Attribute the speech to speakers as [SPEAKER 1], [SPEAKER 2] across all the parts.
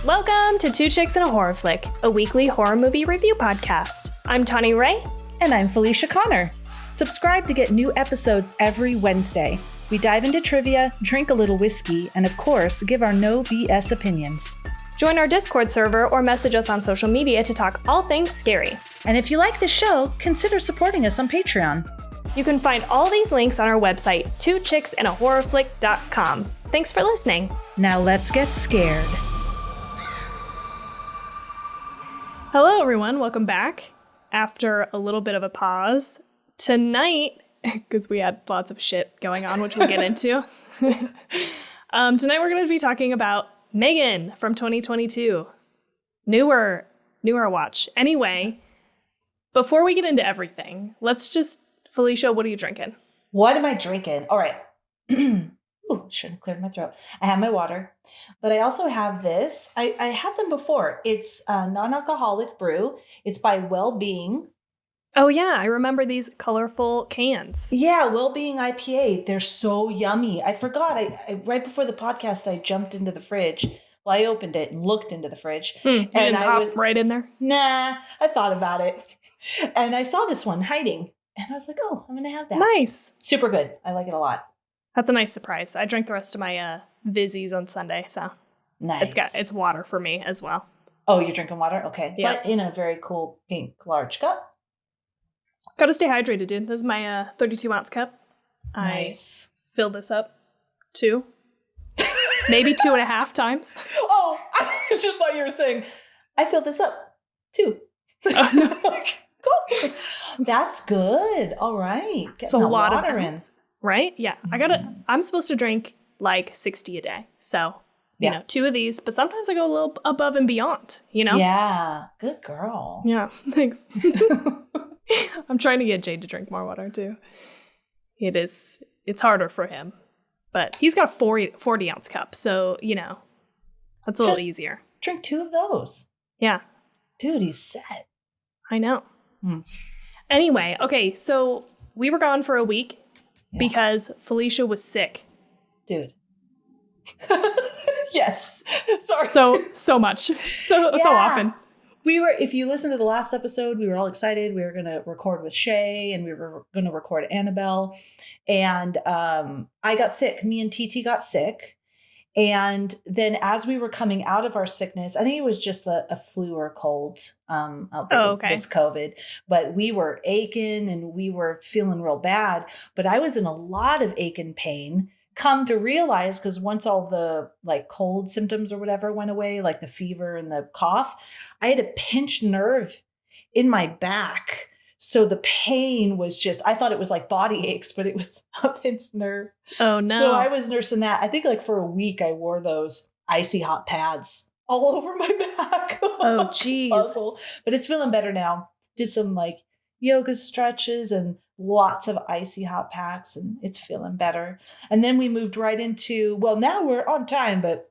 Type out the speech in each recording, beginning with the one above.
[SPEAKER 1] Welcome to Two Chicks and a Horror Flick, a weekly horror movie review podcast. I'm Tawny Ray.
[SPEAKER 2] And I'm Felicia Connor. Subscribe to get new episodes every Wednesday. We dive into trivia, drink a little whiskey, and of course, give our no BS opinions.
[SPEAKER 1] Join our Discord server or message us on social media to talk all things scary.
[SPEAKER 2] And if you like the show, consider supporting us on Patreon.
[SPEAKER 1] You can find all these links on our website, twochicksandahorrorflick.com. Thanks for listening.
[SPEAKER 2] Now let's get scared.
[SPEAKER 1] Hello, everyone. Welcome back. After a little bit of a pause, tonight, because we had lots of shit going on, which we'll get into, tonight we're going to be talking about M3GAN from 2022. Newer watch. Anyway, before we get into everything, let's just, Felicia, what are you drinking?
[SPEAKER 2] What am I drinking? All right. Ooh, should have cleared my throat. I have my water, but I also have this. I had them before. It's a non-alcoholic brew. It's by Well-Being.
[SPEAKER 1] Oh, yeah. I remember these colorful cans.
[SPEAKER 2] Yeah, Well-Being IPA. They're so yummy. I forgot. I right before the podcast, I jumped into the fridge. Well, I opened it and looked into the fridge.
[SPEAKER 1] You didn't hop right in there?
[SPEAKER 2] Nah, I thought about it. And I saw this one hiding. And I was like, oh, I'm going to have that.
[SPEAKER 1] Nice.
[SPEAKER 2] Super good. I like it a lot.
[SPEAKER 1] That's a nice surprise. I drank the rest of my Vizzies on Sunday, so
[SPEAKER 2] nice.
[SPEAKER 1] It's water for me as well.
[SPEAKER 2] Oh, you're drinking water? Okay.
[SPEAKER 1] Yep.
[SPEAKER 2] But in a very cool pink large cup.
[SPEAKER 1] Gotta stay hydrated, dude. This is my 32-ounce cup.
[SPEAKER 2] Nice.
[SPEAKER 1] I filled this up 2, maybe 2.5 times.
[SPEAKER 2] Oh, I just thought you were saying, I filled this up 2.
[SPEAKER 1] Oh, no.
[SPEAKER 2] Cool. That's good. All right.
[SPEAKER 1] It's a lot of ounces. Right? Yeah. I'm supposed to drink like 60 a day. So, you know, 2 of these, but sometimes I go a little above and beyond, you know?
[SPEAKER 2] Yeah. Good girl.
[SPEAKER 1] Yeah. Thanks. I'm trying to get Jade to drink more water too. It's harder for him, but he's got a 40-ounce cup. So, you know, that's a little easier.
[SPEAKER 2] Drink 2 of those.
[SPEAKER 1] Yeah.
[SPEAKER 2] Dude, he's set.
[SPEAKER 1] I know. Anyway, okay. So we were gone for a week. Yeah. Because Felicia was sick.
[SPEAKER 2] Dude. Yes. Sorry.
[SPEAKER 1] So much. So often.
[SPEAKER 2] We were, if you listen to the last episode, we were all excited. We were going to record with Shay and we were going to record Annabelle. And I got sick. Me and TT got sick. And then as we were coming out of our sickness, I think it was just a flu or a cold out there this COVID, but we were aching and we were feeling real bad. But I was in a lot of ache and pain. Come to realize, because once all the like cold symptoms or whatever went away, like the fever and the cough, I had a pinched nerve in my back. So the pain was just, I thought it was like body aches, but it was a pinched nerve.
[SPEAKER 1] Oh, no.
[SPEAKER 2] So I was nursing that. I think like for a week, I wore those icy hot pads all over my back.
[SPEAKER 1] Oh, geez.
[SPEAKER 2] But it's feeling better now. Did some like yoga stretches and lots of icy hot packs, and it's feeling better. And then we moved right into, well, now we're on time, but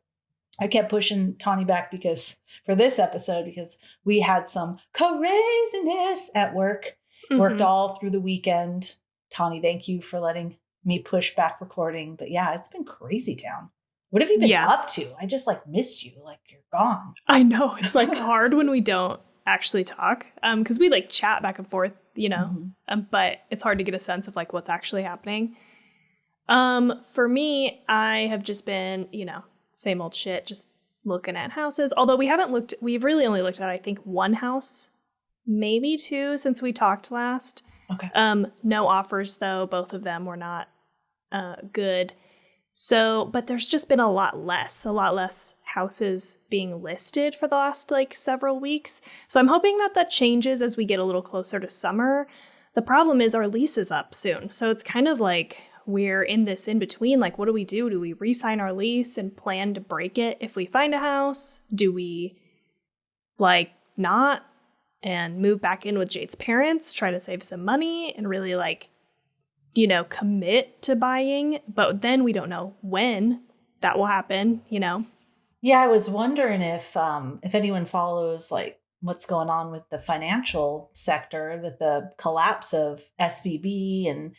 [SPEAKER 2] I kept pushing Tawny back because for this episode, because we had some craziness at work. Worked all through the weekend. Tawny, thank you for letting me push back recording. But yeah, it's been crazy town. What have you been up to? I just like missed you. Like you're gone.
[SPEAKER 1] I know. It's like hard when we don't actually talk because we like chat back and forth, you know, but it's hard to get a sense of like what's actually happening. For me, I have just been, you know, same old shit, just looking at houses. Although we've really only looked at, I think, 1 house. Maybe 2 since we talked last.
[SPEAKER 2] Okay.
[SPEAKER 1] No offers though. Both of them were not good. So, but there's just been a lot less houses being listed for the last like several weeks. So I'm hoping that changes as we get a little closer to summer. The problem is our lease is up soon. So it's kind of like we're in this in between. Like, what do we do? Do we re-sign our lease and plan to break it if we find a house? Do we like not? And move back in with Jade's parents, try to save some money and really like, you know, commit to buying. But then we don't know when that will happen, you know?
[SPEAKER 2] Yeah, I was wondering if anyone follows like what's going on with the financial sector with the collapse of SVB and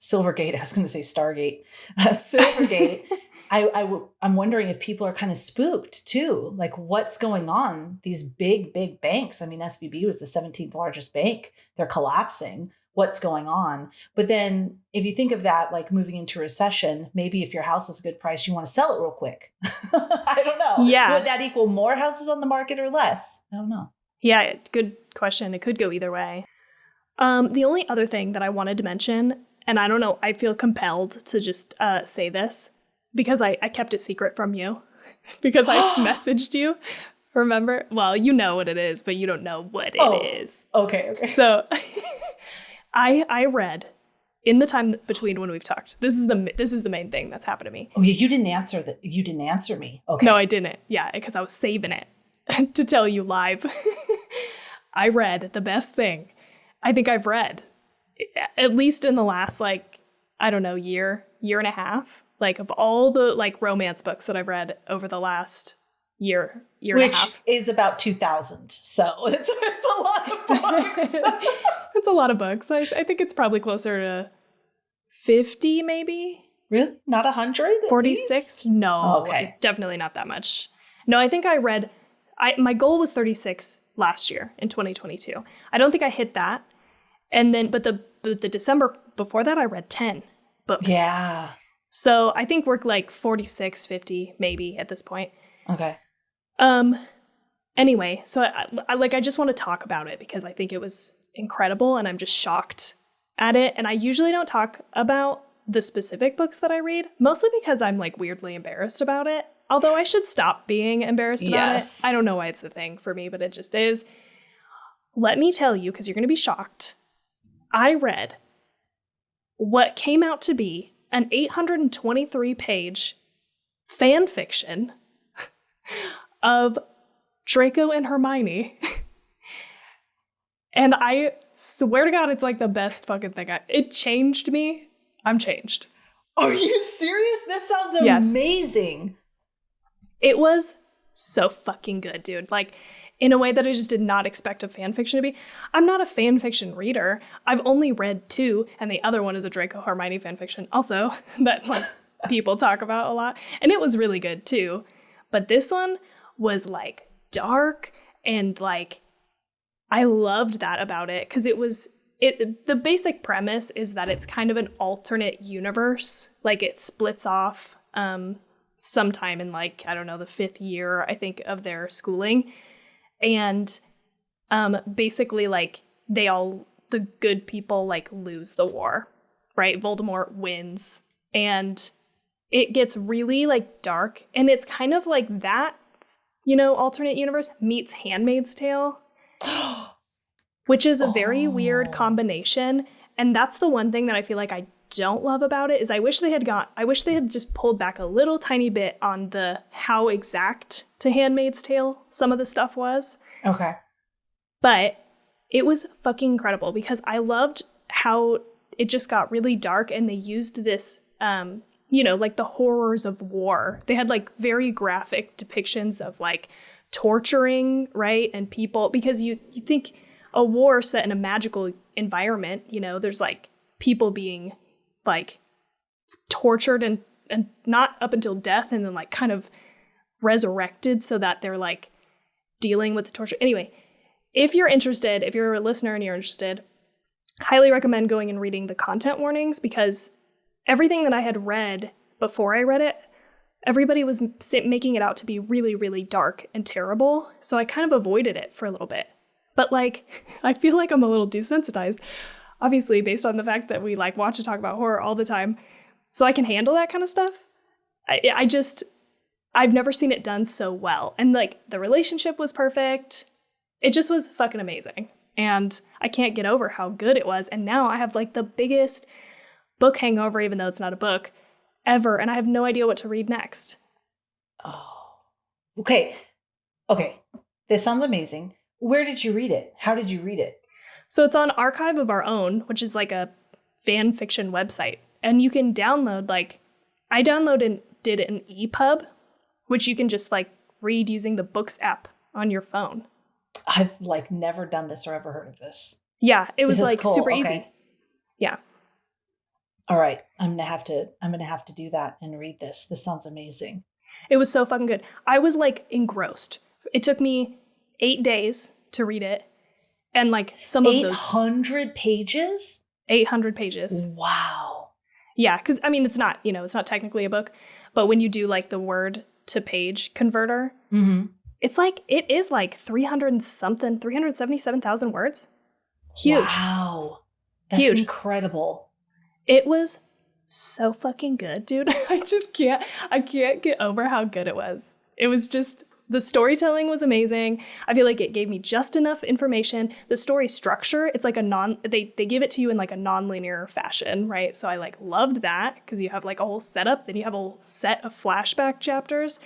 [SPEAKER 2] Silvergate. I was going to say Stargate, Silvergate. I'm wondering if people are kind of spooked too. Like, what's going on? These big banks. I mean, SVB was the 17th largest bank. They're collapsing. What's going on? But then if you think of that, like moving into recession, maybe if your house is a good price, you want to sell it real quick. I don't know.
[SPEAKER 1] Yeah.
[SPEAKER 2] Would that equal more houses on the market or less? I don't know.
[SPEAKER 1] Yeah, good question. It could go either way. The only other thing that I wanted to mention, and I don't know, I feel compelled to just say this because I kept it secret from you because I messaged you. Remember? Well, you know what it is, but you don't know what it is.
[SPEAKER 2] Okay.
[SPEAKER 1] So I read in the time between when we've talked. This is the main thing that's happened to me.
[SPEAKER 2] Oh, you didn't answer that. You didn't answer me. Okay.
[SPEAKER 1] No, I didn't. Yeah, because I was saving it to tell you live. I read the best thing I think I've read, at least in the last, like, I don't know, year and a half. Like, of all the, like, romance books that I've read over the last year and a half.
[SPEAKER 2] Which is about 2,000. So it's a lot of books.
[SPEAKER 1] It's a lot of books. I think it's probably closer to 50, maybe.
[SPEAKER 2] Really? Not 100?
[SPEAKER 1] 46? No.
[SPEAKER 2] Okay.
[SPEAKER 1] Definitely not that much. No, I think I read, my goal was 36 last year in 2022. I don't think I hit that. And then, but the December before that, I read 10 books.
[SPEAKER 2] Yeah.
[SPEAKER 1] So I think we're like 46, 50 maybe at this point.
[SPEAKER 2] Okay.
[SPEAKER 1] Anyway, so I just want to talk about it because I think it was incredible and I'm just shocked at it. And I usually don't talk about the specific books that I read, mostly because I'm like weirdly embarrassed about it. Although I should stop being embarrassed about it. I don't know why it's a thing for me, but it just is. Let me tell you, because you're going to be shocked. I read what came out to be an 823-page fan fiction of Draco and Hermione. And I swear to God, it's like the best fucking thing. It changed me. I'm changed.
[SPEAKER 2] Are you serious? This sounds amazing.
[SPEAKER 1] It was so fucking good, dude. Like, in a way that I just did not expect a fan fiction to be. I'm not a fan fiction reader. I've only read 2, and the other one is a Draco Hermione fan fiction also that like people talk about a lot. And it was really good too. But this one was like dark and like I loved that about it because the basic premise is that it's kind of an alternate universe. Like it splits off sometime in like, I don't know, the 5th year, I think, of their schooling. And basically like the good people like lose the war, right? Voldemort wins and it gets really like dark and it's kind of like that, you know, alternate universe meets Handmaid's Tale, which is a very weird combination. And that's the one thing that I feel like I don't love about it is I wish they had just pulled back a little tiny bit on the how exact to Handmaid's Tale some of the stuff was.
[SPEAKER 2] Okay.
[SPEAKER 1] But it was fucking incredible because I loved how it just got really dark and they used this, you know, like the horrors of war. They had like very graphic depictions of like torturing, right? And people, because you think a war set in a magical environment, you know, there's like people being like tortured and not up until death and then like kind of resurrected so that they're like dealing with the torture. Anyway, if you're interested, if you're a listener and you're interested, highly recommend going and reading the content warnings because everything that I had read before I read it, everybody was making it out to be really, really dark and terrible. So I kind of avoided it for a little bit. But like, I feel like I'm a little desensitized, obviously, based on the fact that we like watch and talk about horror all the time. So I can handle that kind of stuff. I've never seen it done so well. And like the relationship was perfect. It just was fucking amazing. And I can't get over how good it was. And now I have like the biggest book hangover, even though it's not a book, ever. And I have no idea what to read next.
[SPEAKER 2] Oh, okay. Okay. This sounds amazing. Where did you read it? How did you read it?
[SPEAKER 1] So it's on Archive of Our Own, which is like a fan fiction website. And you can download, like, I downloaded an EPUB, which you can just like read using the Books app on your phone.
[SPEAKER 2] I've like never done this or ever heard of this.
[SPEAKER 1] Yeah, it was like
[SPEAKER 2] cool.
[SPEAKER 1] super
[SPEAKER 2] Okay.
[SPEAKER 1] easy. Yeah.
[SPEAKER 2] All right. I'm gonna have to do that and read this. This sounds amazing.
[SPEAKER 1] It was so fucking good. I was like engrossed. It took me 8 days to read it. And like some of those
[SPEAKER 2] 800 pages?
[SPEAKER 1] 800 pages.
[SPEAKER 2] Wow.
[SPEAKER 1] Yeah, because I mean, it's not technically a book, but when you do like the word to page converter, it is like 377,000 words. Huge.
[SPEAKER 2] Wow. That's
[SPEAKER 1] huge.
[SPEAKER 2] Incredible.
[SPEAKER 1] It was so fucking good, dude. I can't get over how good it was. It was just, the storytelling was amazing. I feel like it gave me just enough information. The story structure, it's like they give it to you in like a non-linear fashion, right? So I like loved that because you have like a whole setup, then you have a whole set of flashback chapters.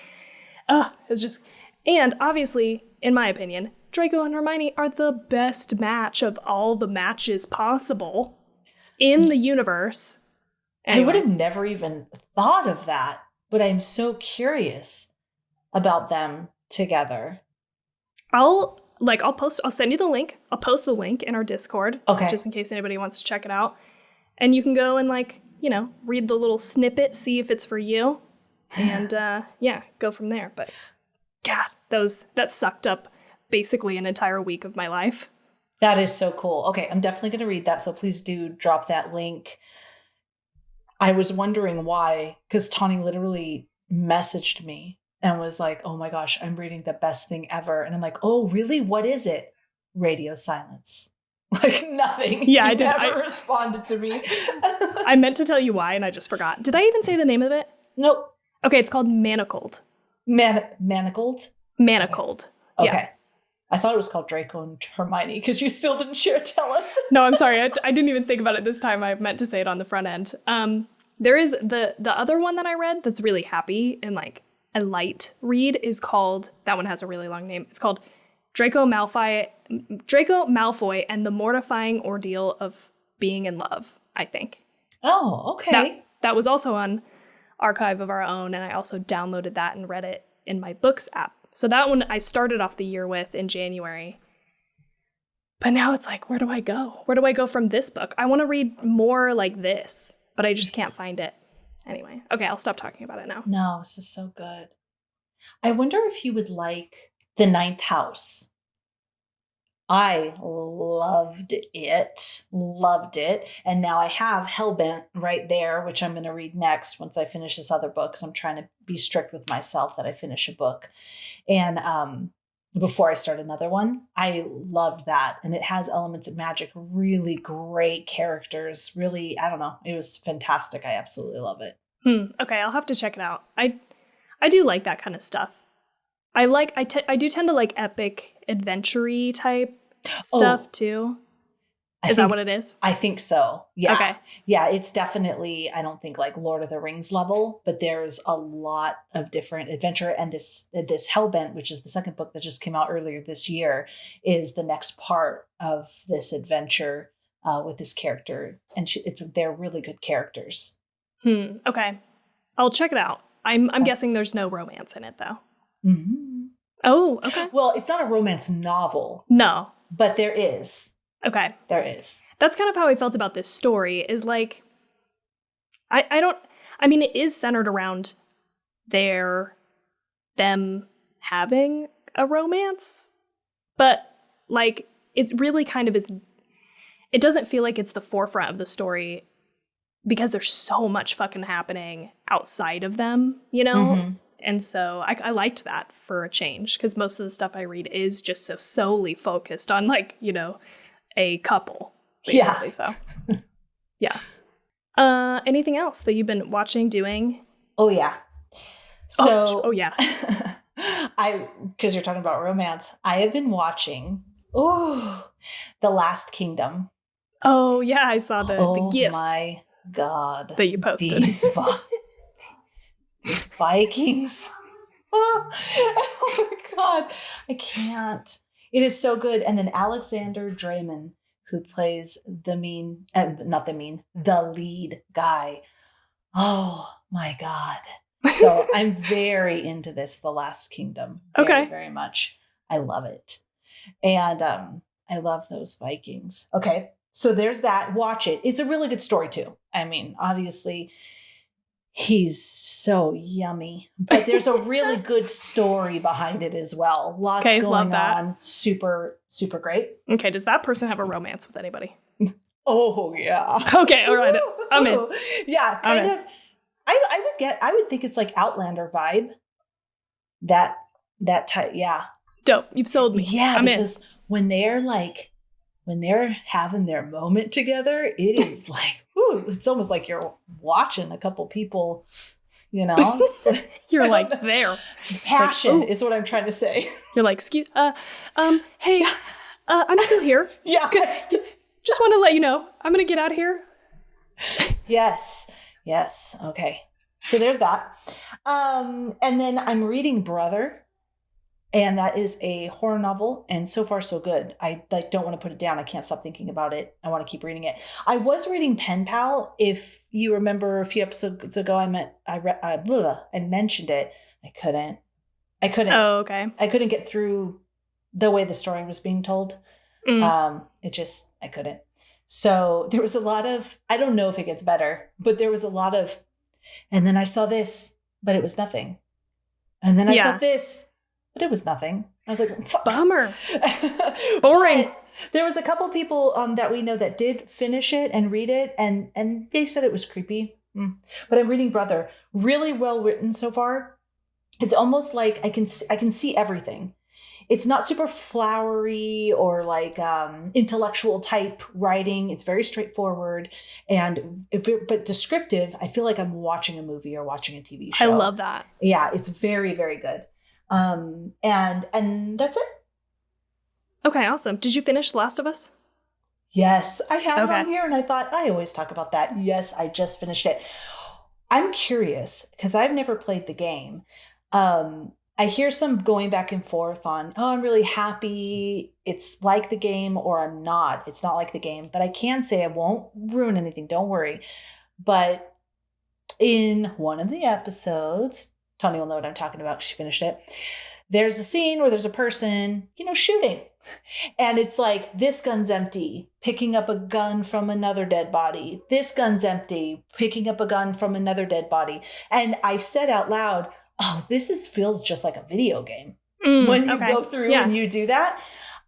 [SPEAKER 1] It's just, and obviously, in my opinion, Draco and Hermione are the best match of all the matches possible in the universe. Anyway.
[SPEAKER 2] I would have never even thought of that, but I'm so curious about them together.
[SPEAKER 1] I'll send you the link. I'll post the link in our Discord.
[SPEAKER 2] Okay.
[SPEAKER 1] Just in case anybody wants to check it out. And you can go and read the little snippet, see if it's for you. And go from there. But God, that sucked up basically an entire week of my life.
[SPEAKER 2] That is so cool. Okay, I'm definitely going to read that. So please do drop that link. I was wondering why, because Tawny literally messaged me and was like, oh my gosh, I'm reading the best thing ever. And I'm like, oh, really? What is it? Radio silence. Like nothing.
[SPEAKER 1] Yeah,
[SPEAKER 2] I never responded to me.
[SPEAKER 1] I meant to tell you why, and I just forgot. Did I even say the name of it?
[SPEAKER 2] Nope.
[SPEAKER 1] Okay, it's called Manacled.
[SPEAKER 2] Manacled?
[SPEAKER 1] Manacled.
[SPEAKER 2] Okay.
[SPEAKER 1] Yeah.
[SPEAKER 2] I thought it was called Draco and Hermione because you still didn't tell us.
[SPEAKER 1] No, I'm sorry. I didn't even think about it this time. I meant to say it on the front end. There is the other one that I read that's really happy and like a light read is called, that one has a really long name. It's called Draco Malfoy and the Mortifying Ordeal of Being in Love, I think.
[SPEAKER 2] Oh, okay.
[SPEAKER 1] That was also on Archive of Our Own, and I also downloaded that and read it in my books app. So that one I started off the year with in January. But now it's like, where do I go? Where do I go from this book? I want to read more like this, but I just can't find it. Anyway, okay, I'll stop talking about it now.
[SPEAKER 2] No, this is so good. I wonder if you would like The Ninth House. I loved it. And now I have Hellbent right there, which I'm going to read next once I finish this other book, because I'm trying to be strict with myself that I finish a book. And before I start another one, I loved that. And it has elements of magic, really great characters. Really, I don't know. It was fantastic. I absolutely love it.
[SPEAKER 1] Okay, I'll have to check it out. I do like that kind of stuff. I do tend to like epic adventure-y type stuff too. Is that what it is?
[SPEAKER 2] I think so. Yeah.
[SPEAKER 1] Okay.
[SPEAKER 2] Yeah, it's definitely, I don't think like Lord of the Rings level, but there's a lot of different adventure. And this Hellbent, which is the second book that just came out earlier this year, is the next part of this adventure with this character. And they're really good characters.
[SPEAKER 1] Okay. I'll check it out. I'm guessing there's no romance in it though.
[SPEAKER 2] Mm-hmm.
[SPEAKER 1] Oh, okay.
[SPEAKER 2] Well, it's not a romance novel.
[SPEAKER 1] No.
[SPEAKER 2] But there is.
[SPEAKER 1] Okay.
[SPEAKER 2] There is.
[SPEAKER 1] That's kind of how I felt about this story, is like, it is centered around them having a romance, but like, it really kind of is, it doesn't feel like it's the forefront of the story because there's so much fucking happening outside of them, you know? Mm-hmm. And so I liked that for a change, because most of the stuff I read is just so solely focused on like, a couple, basically. Yeah. So, yeah. Anything else that you've been watching, doing?
[SPEAKER 2] Oh, yeah. So,
[SPEAKER 1] yeah.
[SPEAKER 2] Because you're talking about romance, I have been watching, The Last Kingdom.
[SPEAKER 1] Oh, yeah. I saw the GIF.
[SPEAKER 2] Oh, my God.
[SPEAKER 1] That you posted.
[SPEAKER 2] These Vikings. Oh my God. I can't. It is so good. And then Alexander Draymond, who plays the lead guy. Oh my God. So I'm very into this, The Last Kingdom. Very,
[SPEAKER 1] okay.
[SPEAKER 2] Very much. I love it. And I love those Vikings. Okay. So there's that. Watch it. It's a really good story too. I mean, obviously he's so yummy, but there's a really good story behind it as well. Lots going on. Super, super great.
[SPEAKER 1] Okay. Does that person have a romance with anybody?
[SPEAKER 2] Oh yeah.
[SPEAKER 1] Okay. All right. I'm in.
[SPEAKER 2] Yeah. Kind of. I would think it's like Outlander vibe. That type. Yeah.
[SPEAKER 1] Dope. You've sold me.
[SPEAKER 2] Yeah.
[SPEAKER 1] I'm
[SPEAKER 2] because when they're having their moment together, it is like, whew, it's almost like you're watching a couple people, you know?
[SPEAKER 1] You're like there.
[SPEAKER 2] Passion is what I'm trying to say.
[SPEAKER 1] You're like, excuse, hey, I'm still here.
[SPEAKER 2] Yeah.
[SPEAKER 1] Just want to let you know, I'm going to get out of here.
[SPEAKER 2] Yes. Okay. So there's that. And then I'm reading Brother. And that is a horror novel, and so far so good. I don't want to put it down. I can't stop thinking about it. I want to keep reading it. I was reading Pen Pal. If you remember a few episodes ago, I mentioned it. I couldn't.
[SPEAKER 1] Oh, okay.
[SPEAKER 2] I couldn't get through the way the story was being told. I couldn't. So there was a lot of, I don't know if it gets better, but there was a lot of, and then I saw this, but it was nothing. And then I thought this, but it was nothing. I was like, fuck.
[SPEAKER 1] Bummer. Boring.
[SPEAKER 2] But there was a couple people that we know that did finish it and read it, and they said it was creepy. But I'm reading Brother. Really well written so far. It's almost like I can see everything. It's not super flowery or like intellectual type writing. It's very straightforward but descriptive. I feel like I'm watching a movie or watching a TV show.
[SPEAKER 1] I love that.
[SPEAKER 2] Yeah, it's very, very good. And that's it.
[SPEAKER 1] Okay, awesome. Did you finish The Last of Us?
[SPEAKER 2] Yes, I have it on here, and I thought I always talk about that. Yes, I just finished it. I'm curious because I've never played the game. I hear some going back and forth on, I'm really happy it's like the game, or I'm not. It's not like the game. But I can say I won't ruin anything. Don't worry. But in one of the episodes, Tawny will know what I'm talking about because she finished it. There's a scene where there's a person, shooting. And it's like, this gun's empty, picking up a gun from another dead body. This gun's empty, picking up a gun from another dead body. And I said out loud, feels just like a video game. When you go through and you do that.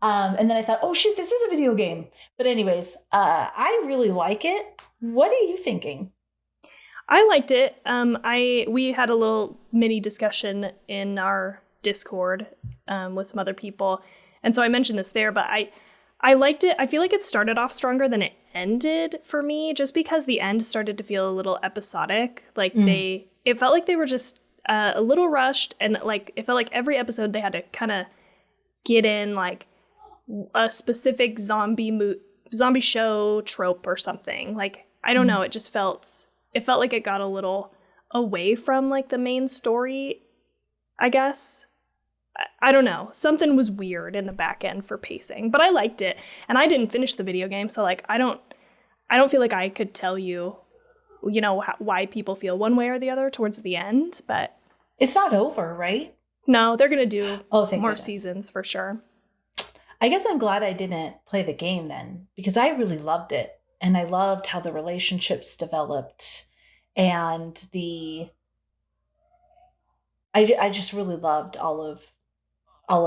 [SPEAKER 2] And then I thought, oh shit, this is a video game. But anyways, I really like it. What are you thinking?
[SPEAKER 1] I liked it. We had a little mini discussion in our Discord with some other people, and so I mentioned this there. But I liked it. I feel like it started off stronger than it ended for me, just because the end started to feel a little episodic. Like it felt like they were just a little rushed, and like it felt like every episode they had to kind of get in like a specific zombie show trope or something. Like I don't know. It just felt. It felt like it got a little away from like the main story, I guess. I don't know. Something was weird in the back end for pacing, but I liked it. And I didn't finish the video game, so like I don't feel like I could tell you, why people feel one way or the other towards the end, but
[SPEAKER 2] it's not over, right?
[SPEAKER 1] No, they're going to do more
[SPEAKER 2] goodness.
[SPEAKER 1] Seasons for sure.
[SPEAKER 2] I guess I'm glad I didn't play the game then, because I really loved it. And I loved how the relationships developed, and I just really loved all of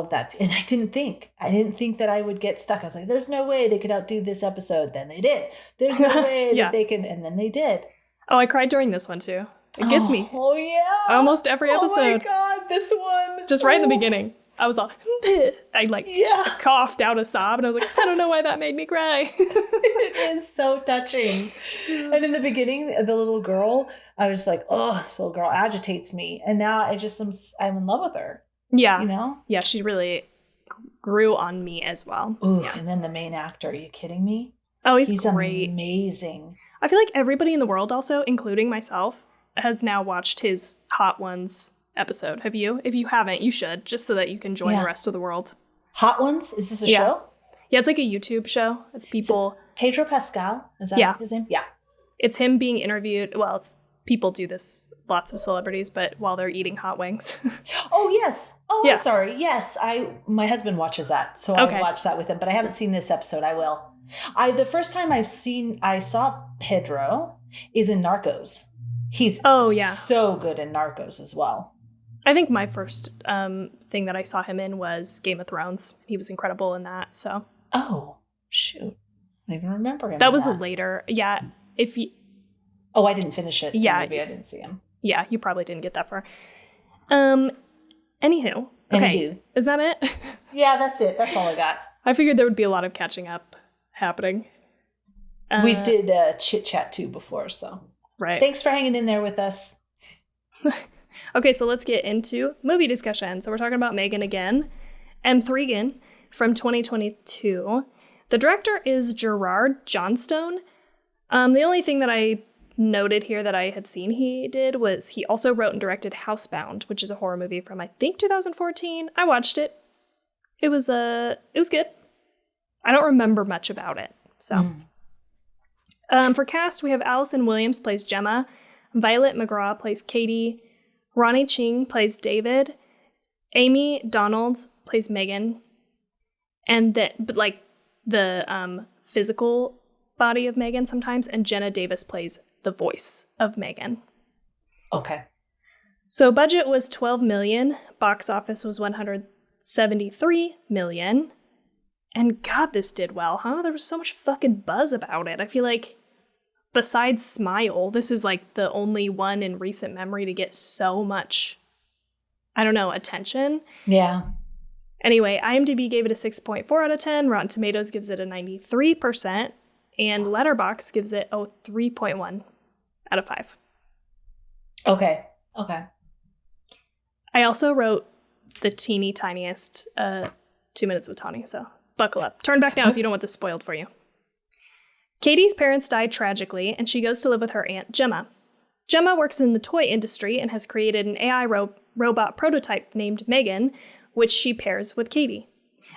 [SPEAKER 2] that. And I didn't think that I would get stuck. I was like, there's no way they could outdo this episode. Then they did. There's no way that they can. And then they did.
[SPEAKER 1] Oh, I cried during this one too. It gets me.
[SPEAKER 2] Oh yeah.
[SPEAKER 1] Almost every episode.
[SPEAKER 2] Oh my God, this one.
[SPEAKER 1] Just right in the beginning. I was all, I coughed out a sob, and I was like, I don't know why that made me cry.
[SPEAKER 2] It is so touching. And in the beginning, the little girl, I was like, oh, this little girl agitates me. And now I'm in love with her.
[SPEAKER 1] Yeah. Yeah, she really grew on me as well.
[SPEAKER 2] Ooh,
[SPEAKER 1] yeah.
[SPEAKER 2] And then the main actor, are you kidding me?
[SPEAKER 1] Oh, he's great.
[SPEAKER 2] Amazing.
[SPEAKER 1] I feel like everybody in the world also, including myself, has now watched his Hot Ones episode. Have you? If you haven't, you should, just so that you can join the rest of the world.
[SPEAKER 2] Hot Ones? Is this a show?
[SPEAKER 1] Yeah, it's like a YouTube show. It's people.
[SPEAKER 2] Pedro Pascal? Is that his name? Yeah.
[SPEAKER 1] It's him being interviewed. Well, it's people do this, lots of celebrities, but while they're eating hot wings.
[SPEAKER 2] Oh, yes. Oh, yeah. I'm sorry. Yes. My husband watches that, so I watch that with him, but I haven't seen this episode. I will. The first time I saw Pedro, is in Narcos. He's so good in Narcos as well.
[SPEAKER 1] I think my first thing that I saw him in was Game of Thrones. He was incredible in that. So.
[SPEAKER 2] Oh, shoot. I don't even remember him.
[SPEAKER 1] That was later. Yeah. If you.
[SPEAKER 2] Oh, I didn't finish it. So
[SPEAKER 1] yeah.
[SPEAKER 2] Maybe I didn't see him.
[SPEAKER 1] Yeah, you probably didn't get that far. Anywho. Okay. Is that it?
[SPEAKER 2] Yeah, that's it. That's all I got.
[SPEAKER 1] I figured there would be a lot of catching up happening.
[SPEAKER 2] We did chit chat too before, so.
[SPEAKER 1] Right.
[SPEAKER 2] Thanks for hanging in there with us.
[SPEAKER 1] Okay, so let's get into movie discussion. So we're talking about M3GAN again. M3GAN from 2022. The director is Gerard Johnstone. The only thing that I noted here that I had seen he did was he also wrote and directed Housebound, which is a horror movie from I think 2014. I watched it. It was good. I don't remember much about it. So for cast, we have Allison Williams plays Gemma, Violet McGraw plays Katie, Ronnie Ching plays David, Amy Donald plays M3GAN, and the physical body of M3GAN sometimes, and Jenna Davis plays the voice of M3GAN.
[SPEAKER 2] Okay.
[SPEAKER 1] So budget was $12 million, box office was $173 million, and God, this did well, huh? There was so much fucking buzz about it. I feel like besides Smile, this is like the only one in recent memory to get so much, I don't know, attention.
[SPEAKER 2] Yeah.
[SPEAKER 1] Anyway, IMDb gave it a 6.4 out of 10. Rotten Tomatoes gives it a 93%. And Letterboxd gives it a 3.1 out of 5.
[SPEAKER 2] Okay.
[SPEAKER 1] I also wrote the teeny tiniest 2 minutes with Tawny, so buckle up. Turn back now if you don't want this spoiled for you. Katie's parents died tragically, and she goes to live with her aunt Gemma. Gemma works in the toy industry and has created an AI robot prototype named M3GAN, which she pairs with Katie.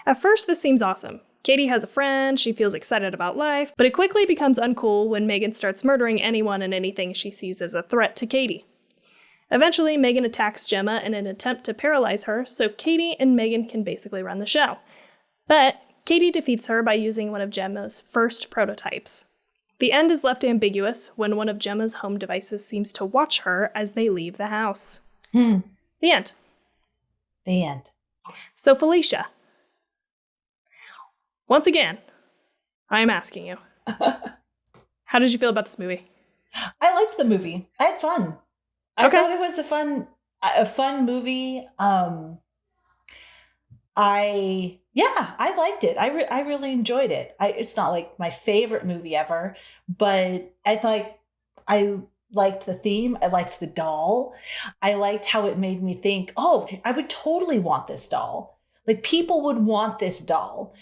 [SPEAKER 1] At first, this seems awesome. Katie has a friend, she feels excited about life, but it quickly becomes uncool when M3GAN starts murdering anyone and anything she sees as a threat to Katie. Eventually, M3GAN attacks Gemma in an attempt to paralyze her, so Katie and M3GAN can basically run the show. But Katie defeats her by using one of Gemma's first prototypes. The end is left ambiguous when one of Gemma's home devices seems to watch her as they leave the house. The end.
[SPEAKER 2] The end.
[SPEAKER 1] So Felicia, once again, I am asking you, how did you feel about this movie?
[SPEAKER 2] I liked the movie. I had fun. I thought it was a fun movie. I liked it. I really enjoyed it. It's not like my favorite movie ever, but I liked the theme. I liked the doll. I liked how it made me think, oh, I would totally want this doll. Like, people would want this doll.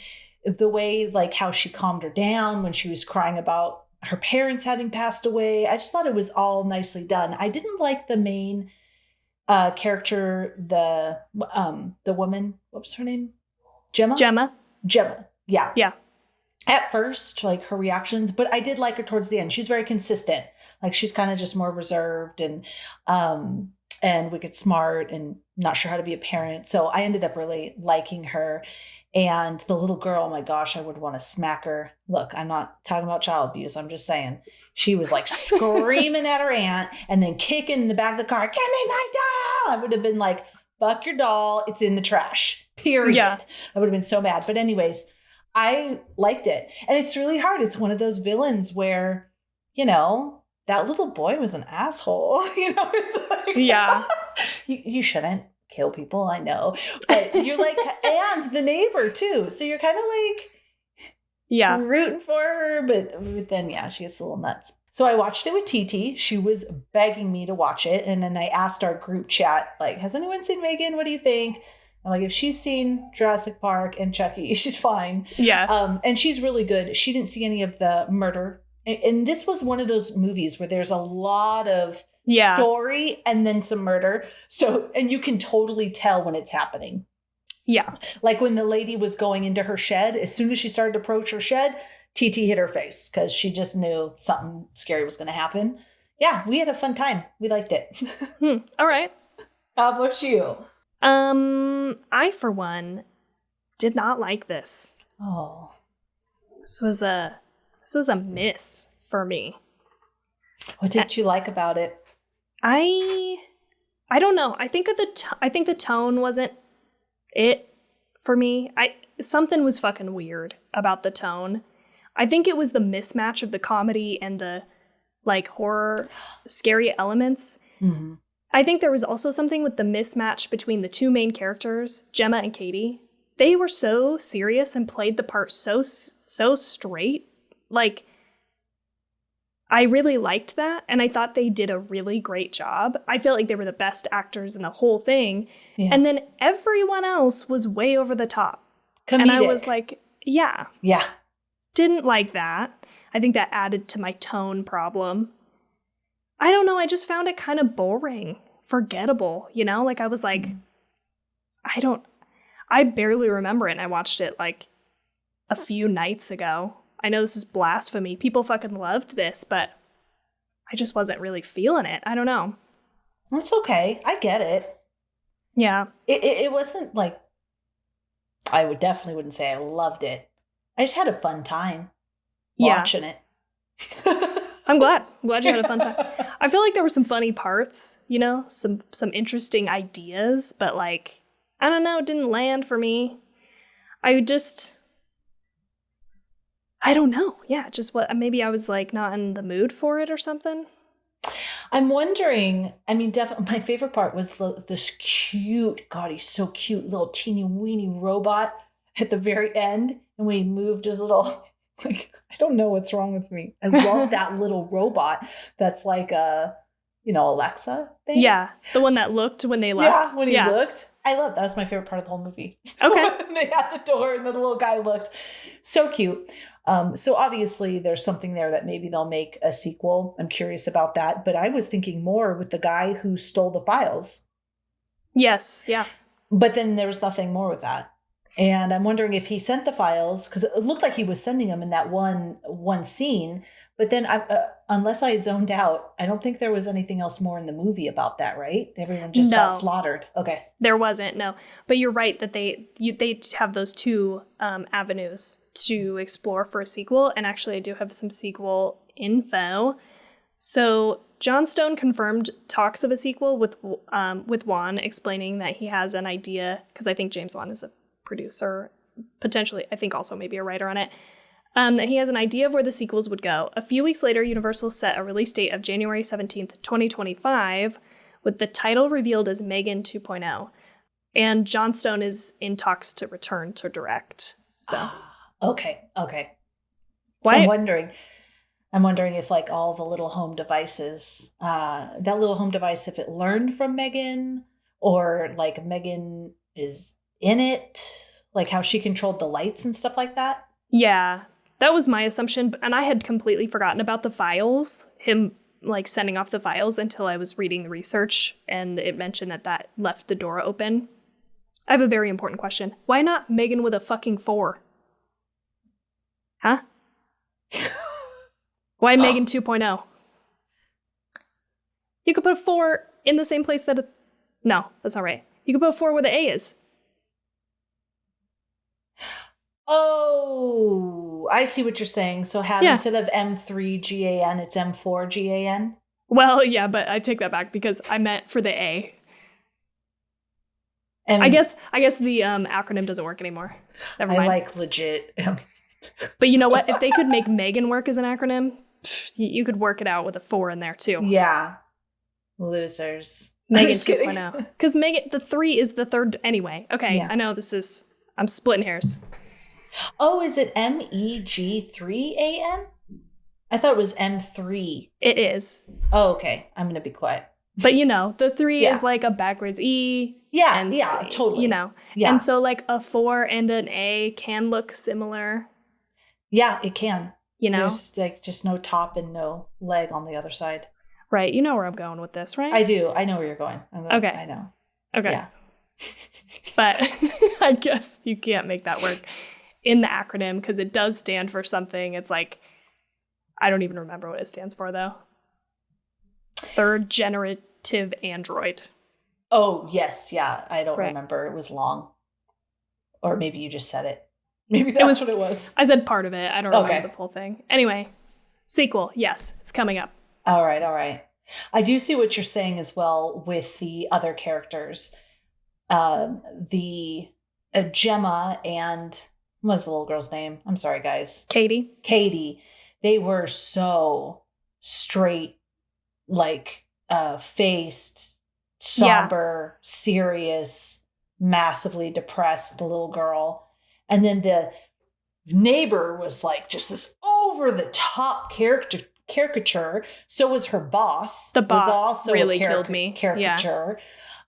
[SPEAKER 2] The way, like, how she calmed her down when she was crying about her parents having passed away. I just thought it was all nicely done. I didn't like the main character, the woman. What was her name? Gemma. Yeah. At first, like, her reactions, but I did like her towards the end. She's very consistent. Like, she's kind of just more reserved and wicked smart and not sure how to be a parent. So I ended up really liking her. And the little girl, oh my gosh, I would want to smack her. Look, I'm not talking about child abuse. I'm just saying she was like screaming at her aunt and then kicking in the back of the car, "Give me my doll!" I would have been like, "Fuck your doll. It's in the trash." Period. Yeah. I would have been so mad. But anyways, I liked it. And it's really hard. It's one of those villains where, you know, that little boy was an asshole. You know, it's like, yeah, you shouldn't kill people, I know, but you're like, and the neighbor too, so you're kind of like, yeah, rooting for her, but then yeah, she gets a little nuts. So I watched it with TT. She was begging me to watch it, and then I asked our group chat, like, has anyone seen M3GAN? What do you think? I'm like, if she's seen Jurassic Park and Chucky, she's fine. Yeah. And she's really good. She didn't see any of the murder, and this was one of those movies where there's a lot of story and then some murder. So, and you can totally tell when it's happening. Yeah. Like when the lady was going into her shed, as soon as she started to approach her shed, TT hit her face because she just knew something scary was going to happen. Yeah, we had a fun time. We liked it.
[SPEAKER 1] All right.
[SPEAKER 2] How about you?
[SPEAKER 1] I, for one, did not like this.
[SPEAKER 2] Oh.
[SPEAKER 1] This was a miss for me.
[SPEAKER 2] What did you like about it?
[SPEAKER 1] I don't know. I think the tone wasn't it for me. Something was fucking weird about the tone. I think it was the mismatch of the comedy and the like horror scary elements.
[SPEAKER 2] Mm-hmm.
[SPEAKER 1] I think there was also something with the mismatch between the two main characters, Gemma and Katie. They were so serious and played the part so straight. Like, I really liked that, and I thought they did a really great job. I feel like they were the best actors in the whole thing. Yeah. And then everyone else was way over the top.
[SPEAKER 2] Comedic.
[SPEAKER 1] And I was like, yeah.
[SPEAKER 2] Yeah.
[SPEAKER 1] Didn't like that. I think that added to my tone problem. I don't know. I just found it kind of boring, forgettable, you know? Like, I was like, I barely remember it, and I watched it like a few nights ago. I know this is blasphemy. People fucking loved this, but I just wasn't really feeling it. I don't know.
[SPEAKER 2] That's okay. I get it.
[SPEAKER 1] Yeah.
[SPEAKER 2] It wasn't like, I definitely wouldn't say I loved it. I just had a fun time watching it.
[SPEAKER 1] I'm glad you had a fun time. I feel like there were some funny parts, you know, some interesting ideas, but like, I don't know, it didn't land for me. I don't know. Yeah, just maybe I was like not in the mood for it or something.
[SPEAKER 2] I'm wondering, I mean, definitely my favorite part was this cute, God, he's so cute, little teeny weeny robot at the very end. And when he moved his little, like, I don't know what's wrong with me. I love that little robot that's like a, Alexa thing.
[SPEAKER 1] Yeah, the one that looked when they left.
[SPEAKER 2] Yeah, when he looked. That was my favorite part of the whole movie.
[SPEAKER 1] Okay.
[SPEAKER 2] They had the door and the little guy looked. So cute. So obviously there's something there that maybe they'll make a sequel. I'm curious about that. But I was thinking more with the guy who stole the files.
[SPEAKER 1] Yes, yeah.
[SPEAKER 2] But then there was nothing more with that. And I'm wondering if he sent the files, because it looked like he was sending them in that one scene. But then unless I zoned out, I don't think there was anything else more in the movie about that, right? Everyone just got slaughtered. Okay.
[SPEAKER 1] There wasn't, no. But you're right that they have those two avenues to explore for a sequel. And actually, I do have some sequel info. So Johnstone confirmed talks of a sequel with Wan, explaining that he has an idea, because I think James Wan is a producer, potentially, I think also maybe a writer on it, that he has an idea of where the sequels would go. A few weeks later, Universal set a release date of January 17th, 2025, with the title revealed as M3GAN 2.0. And Johnstone is in talks to return to direct. So,
[SPEAKER 2] okay.
[SPEAKER 1] Why?
[SPEAKER 2] So I'm wondering if like all the little home devices, that little home device, if it learned from M3GAN, or like M3GAN is in it, like how she controlled the lights and stuff like that.
[SPEAKER 1] Yeah, that was my assumption. And I had completely forgotten about the files, him like sending off the files, until I was reading the research and it mentioned that left the door open. I have a very important question. Why not M3GAN with a fucking 4? Huh? Why M3GAN 2.0? You could put a 4 in the same place that no, that's not right. You could put a 4 where the A is.
[SPEAKER 2] Oh, I see what you're saying. So instead of M3GAN, it's M4GAN?
[SPEAKER 1] Well, yeah, but I take that back because I meant for the A.
[SPEAKER 2] And
[SPEAKER 1] I guess the acronym doesn't work anymore. Never mind.
[SPEAKER 2] I like legit.
[SPEAKER 1] But you know what? If they could make M3GAN work as an acronym, you could work it out with a 4 in there too.
[SPEAKER 2] Yeah. Losers.
[SPEAKER 1] M3GAN 2.0. Because M3GAN, the 3 is the third anyway. Okay, yeah. I know I'm splitting hairs.
[SPEAKER 2] Oh, is it MEG3AN? I thought it was M3.
[SPEAKER 1] It is.
[SPEAKER 2] Oh, okay. I'm going to be quiet.
[SPEAKER 1] But the 3 is like a backwards E.
[SPEAKER 2] Yeah, totally.
[SPEAKER 1] Yeah. And so like a 4 and an A can look similar.
[SPEAKER 2] Yeah, it can.
[SPEAKER 1] There's
[SPEAKER 2] like just no top and no leg on the other side.
[SPEAKER 1] Right. You know where I'm going with this, right?
[SPEAKER 2] I do. I know where you're going.
[SPEAKER 1] Okay.
[SPEAKER 2] I know.
[SPEAKER 1] Okay.
[SPEAKER 2] Yeah.
[SPEAKER 1] But I guess you can't make that work in the acronym because it does stand for something. It's like, I don't even remember what it stands for though. Third generative android.
[SPEAKER 2] Oh, yes. Yeah. I don't remember. It was long. Or maybe you just said it. Maybe that's what it was.
[SPEAKER 1] I said part of it. I don't remember the full thing. Anyway, sequel. Yes, it's coming up.
[SPEAKER 2] All right, all right. I do see what you're saying as well with the other characters. The Gemma and what was the little girl's name? I'm sorry, guys. Katie. They were so straight, like faced, somber, serious, massively depressed, the little girl. And then the neighbor was like just this over the top caricature. So was her boss.
[SPEAKER 1] The boss
[SPEAKER 2] was also
[SPEAKER 1] really killed me.
[SPEAKER 2] Caricature.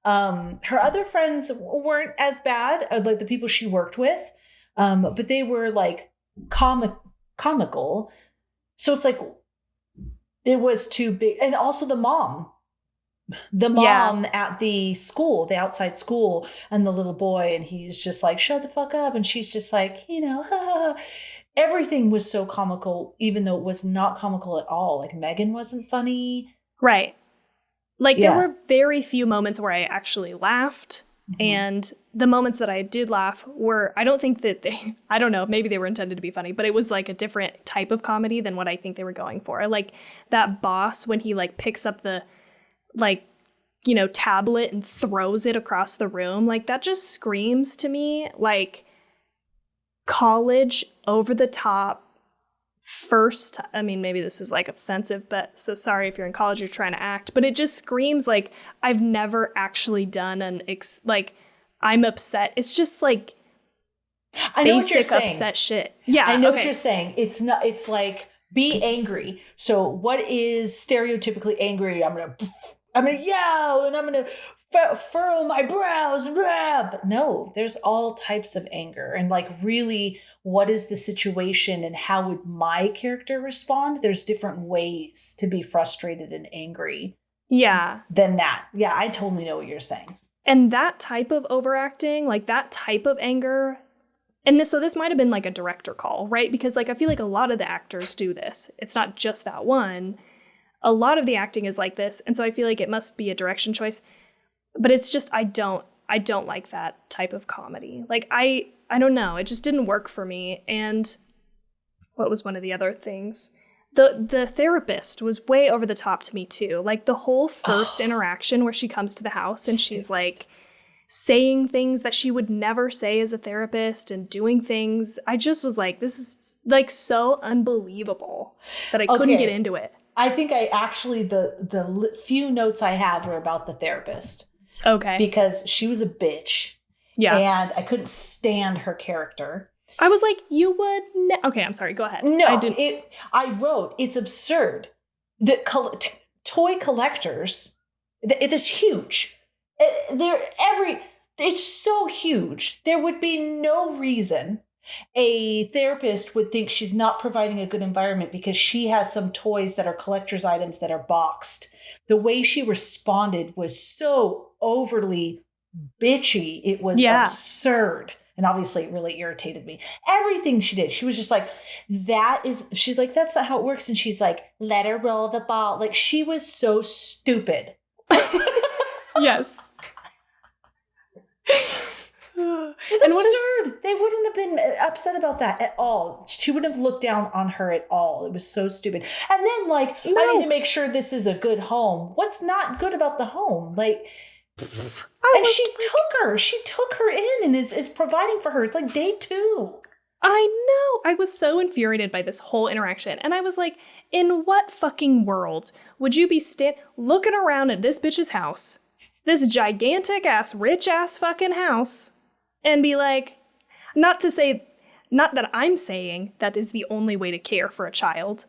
[SPEAKER 2] Her other friends weren't as bad, like the people she worked with, but they were like comical. So it's like it was too big. And also the mom at the school, the outside school, and the little boy, and he's just like, shut the fuck up. And she's just like, everything was so comical, even though it was not comical at all. Like M3GAN wasn't funny.
[SPEAKER 1] Right. Like there were very few moments where I actually laughed. Mm-hmm. And the moments that I did laugh were, I don't think that I don't know, maybe they were intended to be funny, but it was like a different type of comedy than what I think they were going for. Like that boss, when he like picks up the tablet and throws it across the room, like that just screams to me like college over the top first. I mean, maybe this is like offensive, but so sorry if you're in college, you're trying to act, but it just screams like I've never actually done like I'm upset. It's just like
[SPEAKER 2] I know what you're
[SPEAKER 1] basic
[SPEAKER 2] saying.
[SPEAKER 1] Upset shit. Yeah.
[SPEAKER 2] I know what you're saying. It's like be angry. So what is stereotypically angry? I'm gonna yell and I'm gonna furrow my brows and blah. But no, there's all types of anger, and like really, what is the situation and how would my character respond? There's different ways to be frustrated and angry.
[SPEAKER 1] Yeah.
[SPEAKER 2] Than that. Yeah, I totally know what you're saying.
[SPEAKER 1] And that type of overacting, like that type of anger. And this might have been like a director call, right? Because like I feel like a lot of the actors do this. It's not just that one. A lot of the acting is like this, and so I feel like it must be a direction choice. But it's just I don't like that type of comedy. Like I don't know, it just didn't work for me. And what was one of the other things? The therapist was way over the top to me too. Like the whole first interaction where she comes to the house and she's like saying things that she would never say as a therapist and doing things. I just was like, this is like so unbelievable that I couldn't get into it.
[SPEAKER 2] I think I actually, the few notes I have are about the therapist.
[SPEAKER 1] Okay.
[SPEAKER 2] Because she was a bitch. Yeah. And I couldn't stand her character.
[SPEAKER 1] I was like, you would... Okay, I'm sorry. Go ahead.
[SPEAKER 2] No, I wrote, it's absurd. The toy collectors, it is huge. It's so huge. There would be no reason a therapist would think she's not providing a good environment because she has some toys that are collector's items that are boxed. The way she responded was so overly bitchy. It was absurd. And obviously it really irritated me. Everything she did, she was just like, she's like, that's not how it works. And she's like, let her roll the ball. Like she was so stupid.
[SPEAKER 1] Yes.
[SPEAKER 2] It's absurd. They wouldn't have been upset about that at all. She wouldn't have looked down on her at all. It was so stupid. And then like, I need to make sure this is a good home. What's not good about the home? Like, and she took her in and is providing for her. It's like day 2.
[SPEAKER 1] I know. I was so infuriated by this whole interaction. And I was like, in what fucking world would you be looking around at this bitch's house, this gigantic ass, rich ass fucking house, and be like, not that I'm saying that is the only way to care for a child,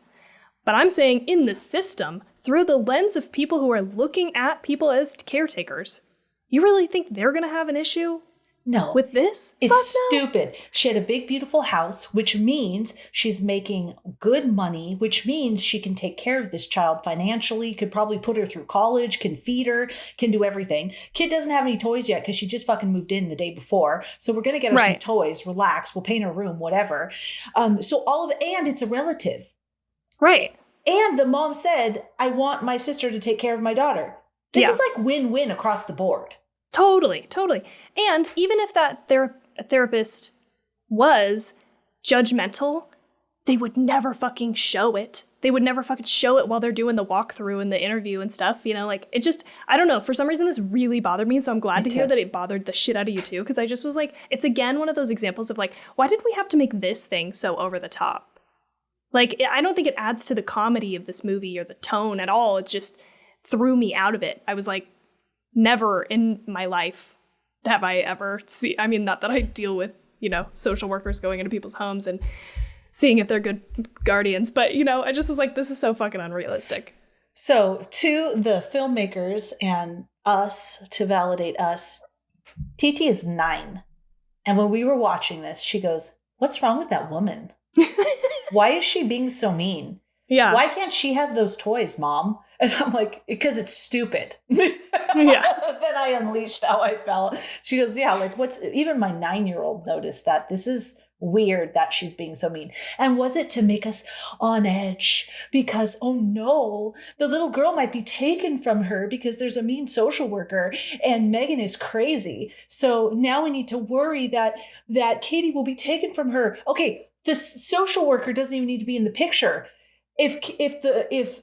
[SPEAKER 1] but I'm saying in the system, through the lens of people who are looking at people as caretakers, you really think they're going to have an issue?
[SPEAKER 2] No.
[SPEAKER 1] With this?
[SPEAKER 2] It's stupid. She had a big, beautiful house, which means she's making good money, which means she can take care of this child financially, could probably put her through college, can feed her, can do everything. Kid doesn't have any toys yet because she just fucking moved in the day before. So we're going to get her some toys, relax, we'll paint her room, whatever. So all of it, and it's a relative.
[SPEAKER 1] Right.
[SPEAKER 2] And the mom said, I want my sister to take care of my daughter. This is like win-win across the board.
[SPEAKER 1] Totally. And even if that therapist was judgmental, they would never fucking show it. they would never fucking show it while they're doing the walkthrough and the interview and stuff, you know, like it just, I don't know, for some reason this really bothered me. So I'm glad to hear that it bothered the shit out of you too. Cause I just was like, it's again, one of those examples of like, why did we have to make this thing so over the top? Like, I don't think it adds to the comedy of this movie or the tone at all. It just threw me out of it. I was like, never in my life have I ever seen, I mean, not that I deal with, you know, social workers going into people's homes and seeing if they're good guardians, but, you know, I just was like, this is so fucking unrealistic.
[SPEAKER 2] So to the filmmakers and us, to validate us, TT is 9. And when we were watching this, she goes, what's wrong with that woman? Why is she being so mean?
[SPEAKER 1] Yeah.
[SPEAKER 2] Why can't she have those toys, Mom? And I'm like, because it's stupid.
[SPEAKER 1] Yeah.
[SPEAKER 2] Then I unleashed how I felt. She goes, yeah, like even my 9-year-old noticed that this is weird that she's being so mean. And was it to make us on edge? Because, oh no, the little girl might be taken from her because there's a mean social worker and M3GAN is crazy. So now we need to worry that Katie will be taken from her. Okay, the social worker doesn't even need to be in the picture. If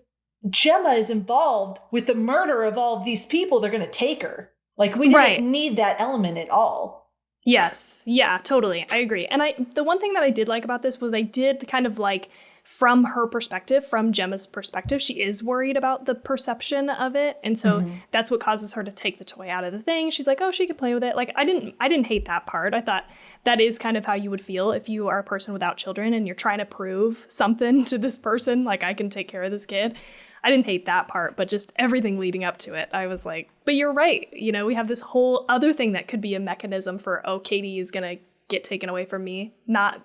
[SPEAKER 2] Gemma is involved with the murder of all of these people, they're going to take her. Like, we didn't need that element at all.
[SPEAKER 1] Yes. Yeah, totally. I agree. And the one thing that I did like about this was I did kind of like, from her perspective, from Gemma's perspective, she is worried about the perception of it. And so that's what causes her to take the toy out of the thing. She's like, oh, she could play with it. Like, I didn't hate that part. I thought that is kind of how you would feel if you are a person without children and you're trying to prove something to this person. Like, I can take care of this kid. I didn't hate that part, but just everything leading up to it, I was like, but you're right. You know, we have this whole other thing that could be a mechanism for, oh, Katie is going to get taken away from me, not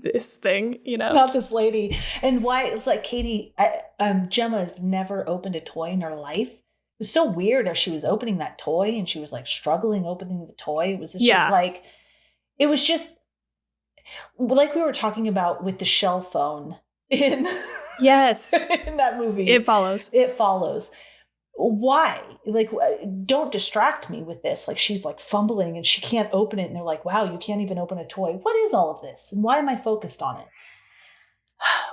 [SPEAKER 1] this thing, you know?
[SPEAKER 2] Not this lady. And why it's like Katie, Gemma has never opened a toy in her life. It was so weird as she was opening that toy and she was like struggling opening the toy. It was just like, it was just like we were talking about with the shell phone in
[SPEAKER 1] yes
[SPEAKER 2] in that movie.
[SPEAKER 1] It follows.
[SPEAKER 2] Why? Like, don't distract me with this. Like, she's like fumbling and she can't open it. And they're like, wow, you can't even open a toy. What is all of this? And why am I focused on it?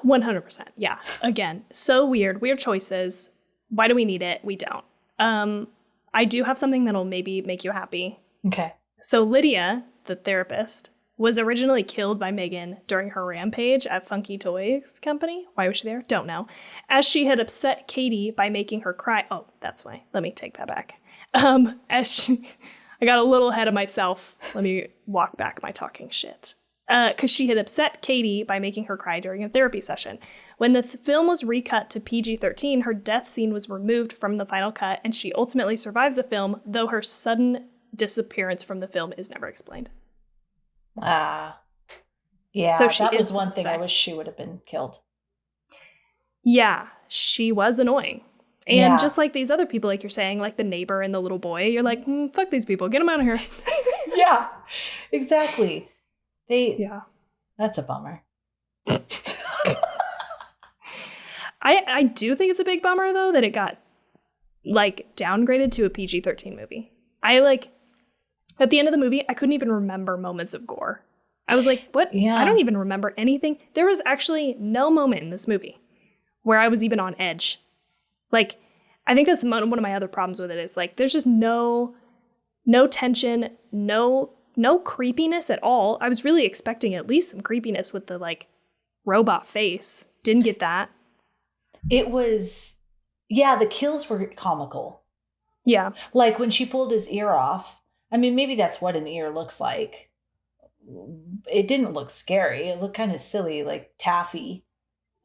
[SPEAKER 1] 100%. Yeah. Again, so weird choices. Why do we need it? We don't. I do have something that'll maybe make you happy.
[SPEAKER 2] Okay.
[SPEAKER 1] So Lydia, the therapist, was originally killed by M3GAN during her rampage at Funky Toys Company. Why was she there? Don't know. As she had upset Katie by making her cry. Oh, that's why. Let me take that back. I got a little ahead of myself. Let me walk back my talking shit. Because she had upset Katie by making her cry during a therapy session. When the film was recut to PG-13, her death scene was removed from the final cut, and she ultimately survives the film, though her sudden disappearance from the film is never explained.
[SPEAKER 2] Yeah,
[SPEAKER 1] so
[SPEAKER 2] that was one thing I wish she would have been killed.
[SPEAKER 1] Yeah, she was annoying. And just like these other people, like you're saying, like the neighbor and the little boy, you're like, fuck these people, get them out of here.
[SPEAKER 2] Yeah, exactly. That's a bummer.
[SPEAKER 1] I do think it's a big bummer, though, that it got, like, downgraded to a PG-13 movie. At the end of the movie, I couldn't even remember moments of gore. I was like, what? Yeah. I don't even remember anything. There was actually no moment in this movie where I was even on edge. Like, I think that's one of my other problems with it is, like, there's just no tension, no creepiness at all. I was really expecting at least some creepiness with the, like, robot face. Didn't get that.
[SPEAKER 2] It was, the kills were comical.
[SPEAKER 1] Yeah.
[SPEAKER 2] Like, when she pulled his ear off, I mean, maybe that's what an ear looks like. It didn't look scary. It looked kind of silly, like taffy.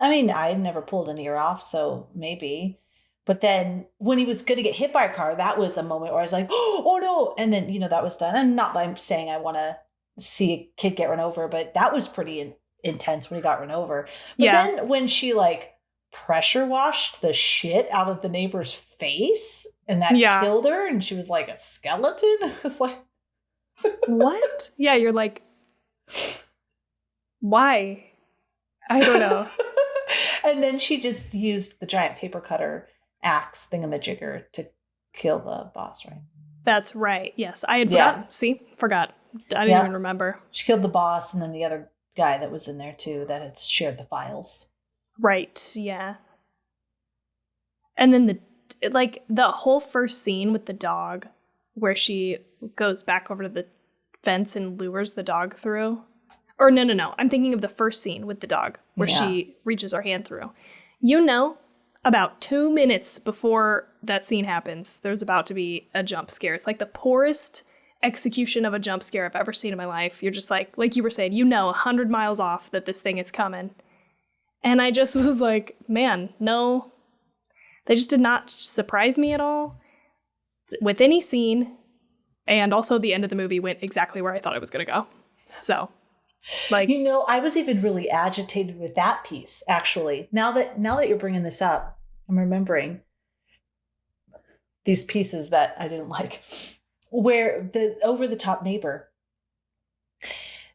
[SPEAKER 2] I mean, I've never pulled an ear off, so maybe. But then when he was going to get hit by a car, that was a moment where I was like, oh no. And then, that was done. And not that I'm saying I want to see a kid get run over, but that was pretty intense when he got run over. But then when she like pressure washed the shit out of the neighbor's face and that killed her and she was like a skeleton, I was like,
[SPEAKER 1] what? Yeah, you're like, why? I don't know.
[SPEAKER 2] And then she just used the giant paper cutter axe thingamajigger to kill the boss, right?
[SPEAKER 1] That's right. Yes, I had forgotten. See? Forgot. I didn't even remember.
[SPEAKER 2] She killed the boss and then the other guy that was in there too that had shared the files.
[SPEAKER 1] Right, yeah. And then the whole first scene with the dog where she goes back over to the fence and lures the dog through. Or no. I'm thinking of the first scene with the dog where she reaches her hand through. About 2 minutes before that scene happens, there's about to be a jump scare. It's like the poorest execution of a jump scare I've ever seen in my life. You're just like you were saying, 100 miles off that this thing is coming. And I just was like, man, no. They just did not surprise me at all with any scene. And also the end of the movie went exactly where I thought it was going to go. So,
[SPEAKER 2] I was even really agitated with that piece, actually. Now that you're bringing this up, I'm remembering these pieces that I didn't like. Where the over-the-top neighbor,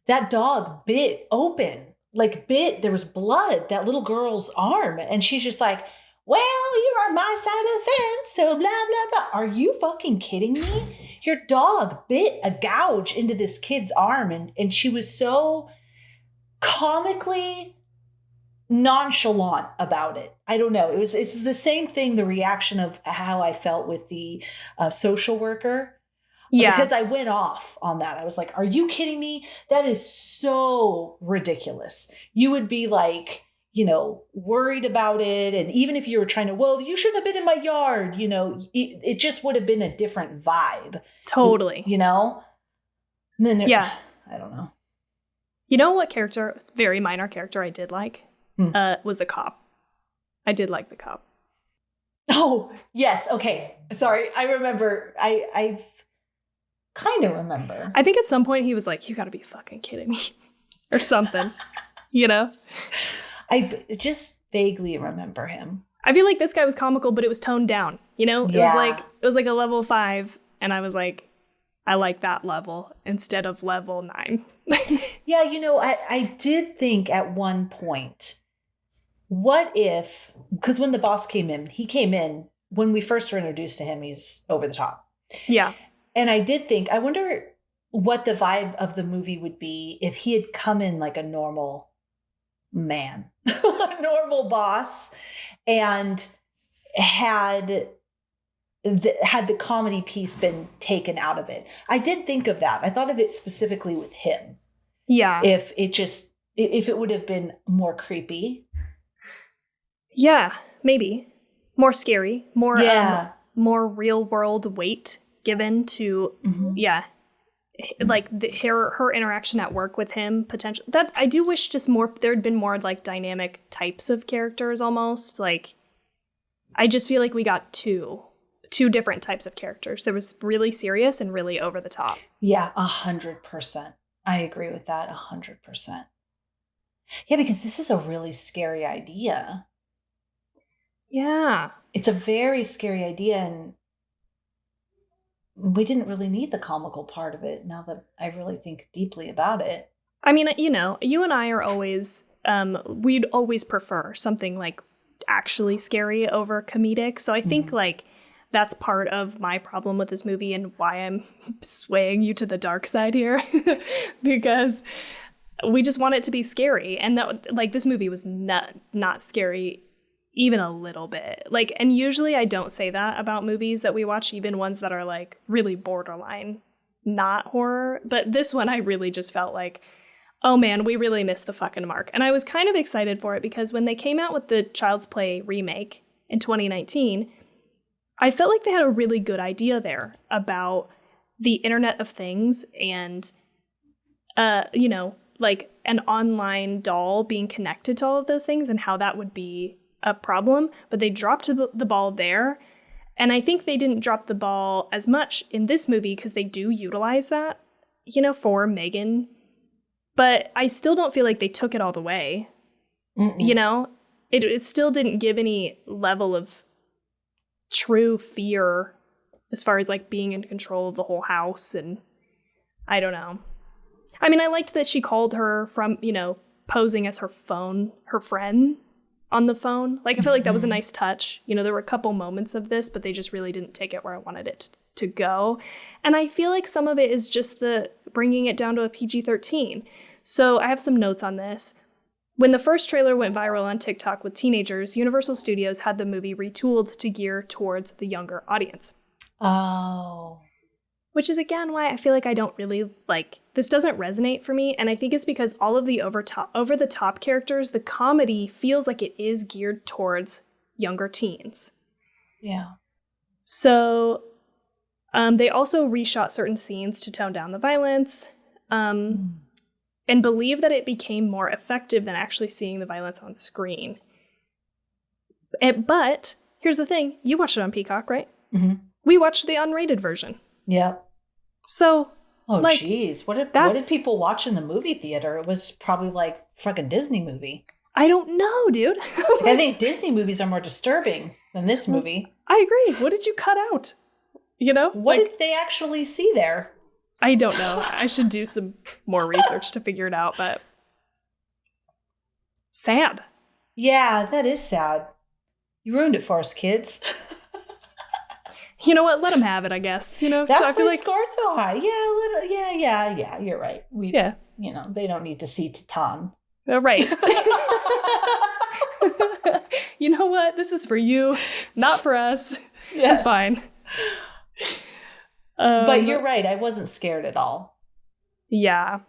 [SPEAKER 2] that dog bit open, there was blood, that little girl's arm. And she's just like, well, you're on my side of the fence, so blah, blah, blah. Are you fucking kidding me? Your dog bit a gouge into this kid's arm, and she was so comically nonchalant about it. I don't know. It's the same thing, the reaction of how I felt with the social worker. Yeah. Because I went off on that. I was like, are you kidding me? That is so ridiculous. You would be like, worried about it. And even if you were trying to, well, you shouldn't have been in my yard, it just would have been a different vibe.
[SPEAKER 1] Totally.
[SPEAKER 2] And then, I don't know.
[SPEAKER 1] You know what character, very minor character I did like, was the cop. I did like the cop.
[SPEAKER 2] Oh, yes. Okay. Sorry. I remember. I kind of remember.
[SPEAKER 1] I think at some point he was like, you got to be fucking kidding me or something,
[SPEAKER 2] I just vaguely remember him.
[SPEAKER 1] I feel like this guy was comical, but it was toned down, It was like a level 5, and I was like, I like that level instead of level 9.
[SPEAKER 2] Yeah, I did think at one point, what if, because when the boss came in, when we first were introduced to him, he's over the top.
[SPEAKER 1] Yeah.
[SPEAKER 2] And I did think, I wonder what the vibe of the movie would be if he had come in like a normal man, a normal boss, and had the comedy piece been taken out of it. I did think of that. I thought of it specifically with him.
[SPEAKER 1] Yeah.
[SPEAKER 2] If it would have been more creepy.
[SPEAKER 1] Yeah, maybe. More scary, more real world weight given to, like her interaction at work with him, potential. That I do wish just more, there had been more like dynamic types of characters almost. Like, I just feel like we got two different types of characters. There was really serious and really over the top.
[SPEAKER 2] Yeah, 100%. I agree with that 100%. Yeah, because this is a really scary idea.
[SPEAKER 1] Yeah.
[SPEAKER 2] It's a very scary idea, and we didn't really need the comical part of it now that I really think deeply about it.
[SPEAKER 1] I mean, you and I are always, we'd always prefer something like actually scary over comedic. So I think like that's part of my problem with this movie and why I'm swaying you to the dark side here, because we just want it to be scary. And that, like, this movie was not scary even a little bit. Like, and usually I don't say that about movies that we watch, even ones that are like really borderline not horror. But this one, I really just felt like, oh man, we really missed the fucking mark. And I was kind of excited for it because when they came out with the Child's Play remake in 2019, I felt like they had a really good idea there about the Internet of Things and, like an online doll being connected to all of those things and how that would be a problem. But they dropped the ball there. And I think they didn't drop the ball as much in this movie because they do utilize that, for M3GAN. But I still don't feel like they took it all the way. It still didn't give any level of true fear as far as like being in control of the whole house. And I don't know. I mean, I liked that she called her from, posing as her friend on the phone. Like, I feel like that was a nice touch. There were a couple moments of this, but they just really didn't take it where I wanted it to go. And I feel like some of it is just the bringing it down to a PG-13. So I have some notes on this. When the first trailer went viral on TikTok with teenagers, Universal Studios had the movie retooled to gear towards the younger audience.
[SPEAKER 2] Oh.
[SPEAKER 1] Which is, again, why I feel like I don't really this doesn't resonate for me. And I think it's because all of the over-the-top characters, the comedy feels like it is geared towards younger teens.
[SPEAKER 2] Yeah.
[SPEAKER 1] So they also reshot certain scenes to tone down the violence and believe that it became more effective than actually seeing the violence on screen. But here's the thing. You watched it on Peacock, right?
[SPEAKER 2] Mm-hmm.
[SPEAKER 1] We watched the unrated version.
[SPEAKER 2] Yep.
[SPEAKER 1] So,
[SPEAKER 2] geez. What did people watch in the movie theater? It was probably like fucking Disney movie.
[SPEAKER 1] I don't know, dude.
[SPEAKER 2] I think Disney movies are more disturbing than this movie.
[SPEAKER 1] I agree. What did you cut out? You know?
[SPEAKER 2] What did they actually see there?
[SPEAKER 1] I don't know. I should do some more research to figure it out, but sad.
[SPEAKER 2] Yeah, that is sad. You ruined it for us, kids.
[SPEAKER 1] You know what? Let them have it, I guess. You know,
[SPEAKER 2] that's
[SPEAKER 1] so I feel
[SPEAKER 2] why it scored so high. Yeah. You're right. They don't need to see Titan.
[SPEAKER 1] Right. You know what? This is for you, not for us. Yes. It's fine.
[SPEAKER 2] But you're right. I wasn't scared at all.
[SPEAKER 1] Yeah.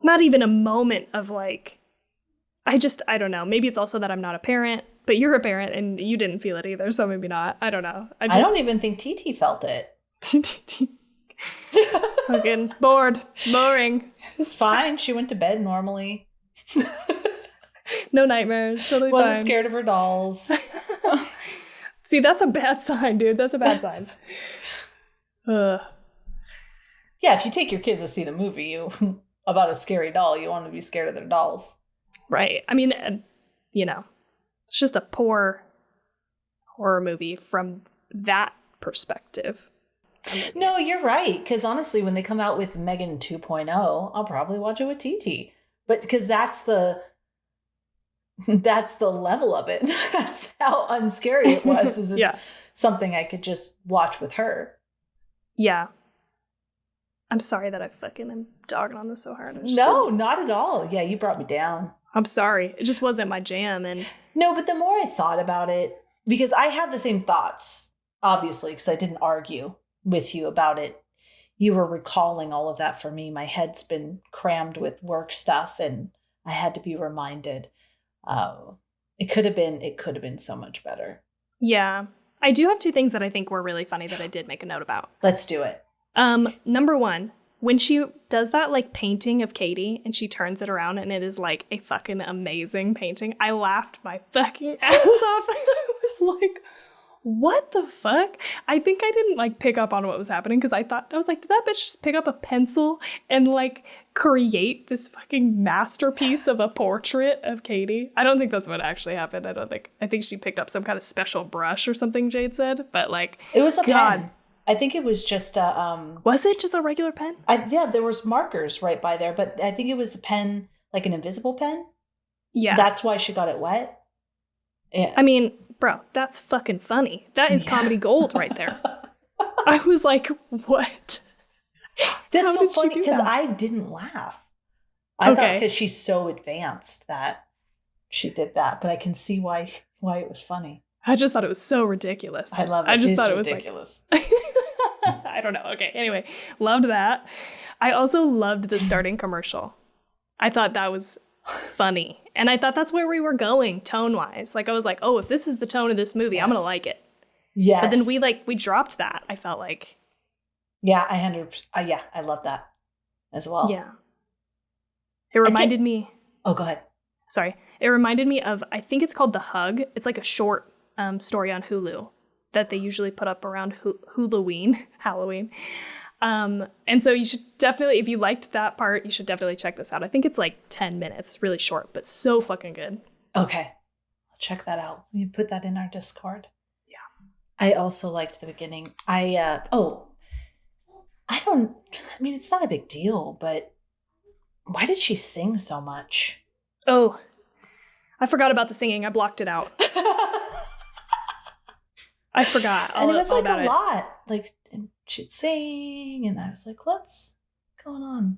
[SPEAKER 1] Not even a moment of I don't know. Maybe it's also that I'm not a parent, but you're a parent and you didn't feel it either. So maybe not. I don't know.
[SPEAKER 2] I don't even think TT felt it.
[SPEAKER 1] Fucking bored. Boring.
[SPEAKER 2] It's fine. She went to bed normally.
[SPEAKER 1] No nightmares. Totally fine.
[SPEAKER 2] Wasn't scared of her dolls.
[SPEAKER 1] See, that's a bad sign, dude. That's a bad sign.
[SPEAKER 2] Yeah, if you take your kids to see the movie about a scary doll, you want to be scared of their dolls.
[SPEAKER 1] Right. I mean, it's just a poor horror movie from that perspective.
[SPEAKER 2] No, you're right. Because honestly, when they come out with M3GAN 2.0, I'll probably watch it with TT. But because that's the level of it. That's how unscary it was. Is it's something I could just watch with her. Yeah.
[SPEAKER 1] I'm sorry that I'm dogging on this so hard.
[SPEAKER 2] No, not at all. Yeah, you brought me down.
[SPEAKER 1] I'm sorry. It just wasn't my jam. And
[SPEAKER 2] no, but the more I thought about it, because I had the same thoughts, obviously, because I didn't argue with you about it. You were recalling all of that for me. My head's been crammed with work stuff, and I had to be reminded. It could have been so much better.
[SPEAKER 1] Yeah. I do have two things that I think were really funny that I did make a note about.
[SPEAKER 2] Let's do it.
[SPEAKER 1] Number one, when she does that painting of Katie and she turns it around and it is a fucking amazing painting, I laughed my fucking ass off. I was like, what the fuck? I think I didn't pick up on what was happening because I was like, did that bitch just pick up a pencil and create this fucking masterpiece of a portrait of Katie? I don't think that's what actually happened. I think she picked up some kind of special brush or something, Jade said, but
[SPEAKER 2] it was a pen. I think it was just a
[SPEAKER 1] was it just a regular pen?
[SPEAKER 2] There was markers right by there, but I think it was a pen, like an invisible pen.
[SPEAKER 1] Yeah.
[SPEAKER 2] That's why she got it wet. Yeah.
[SPEAKER 1] I mean, bro, that's fucking funny. That is comedy gold right there. I was like, what?
[SPEAKER 2] That's so funny because I didn't laugh. I thought because she's so advanced that she did that, but I can see why it was funny.
[SPEAKER 1] I just thought it was so ridiculous.
[SPEAKER 2] I love it.
[SPEAKER 1] I just thought it was
[SPEAKER 2] ridiculous.
[SPEAKER 1] I don't know. Okay. Anyway, loved that. I also loved the starting commercial. I thought that was funny. And I thought that's where we were going tone-wise. I was like, oh, if this is the tone of this movie, I'm going to like it.
[SPEAKER 2] Yes.
[SPEAKER 1] But then we dropped that, I felt like.
[SPEAKER 2] Yeah, I love that as well.
[SPEAKER 1] Yeah. It reminded me.
[SPEAKER 2] Oh, go ahead.
[SPEAKER 1] Sorry. It reminded me of, I think it's called The Hug. It's a short story on Hulu that they usually put up around Halloween. And so you should definitely, if you liked that part, you should definitely check this out. I think it's 10 minutes, really short, but so fucking good.
[SPEAKER 2] Okay. I'll check that out. You put that in our Discord.
[SPEAKER 1] Yeah.
[SPEAKER 2] I also liked the beginning. It's not a big deal, but why did she sing so much?
[SPEAKER 1] Oh, I forgot about the singing. I blocked it out. I forgot.
[SPEAKER 2] And it was a lot. And she'd sing, and I was like, what's going on?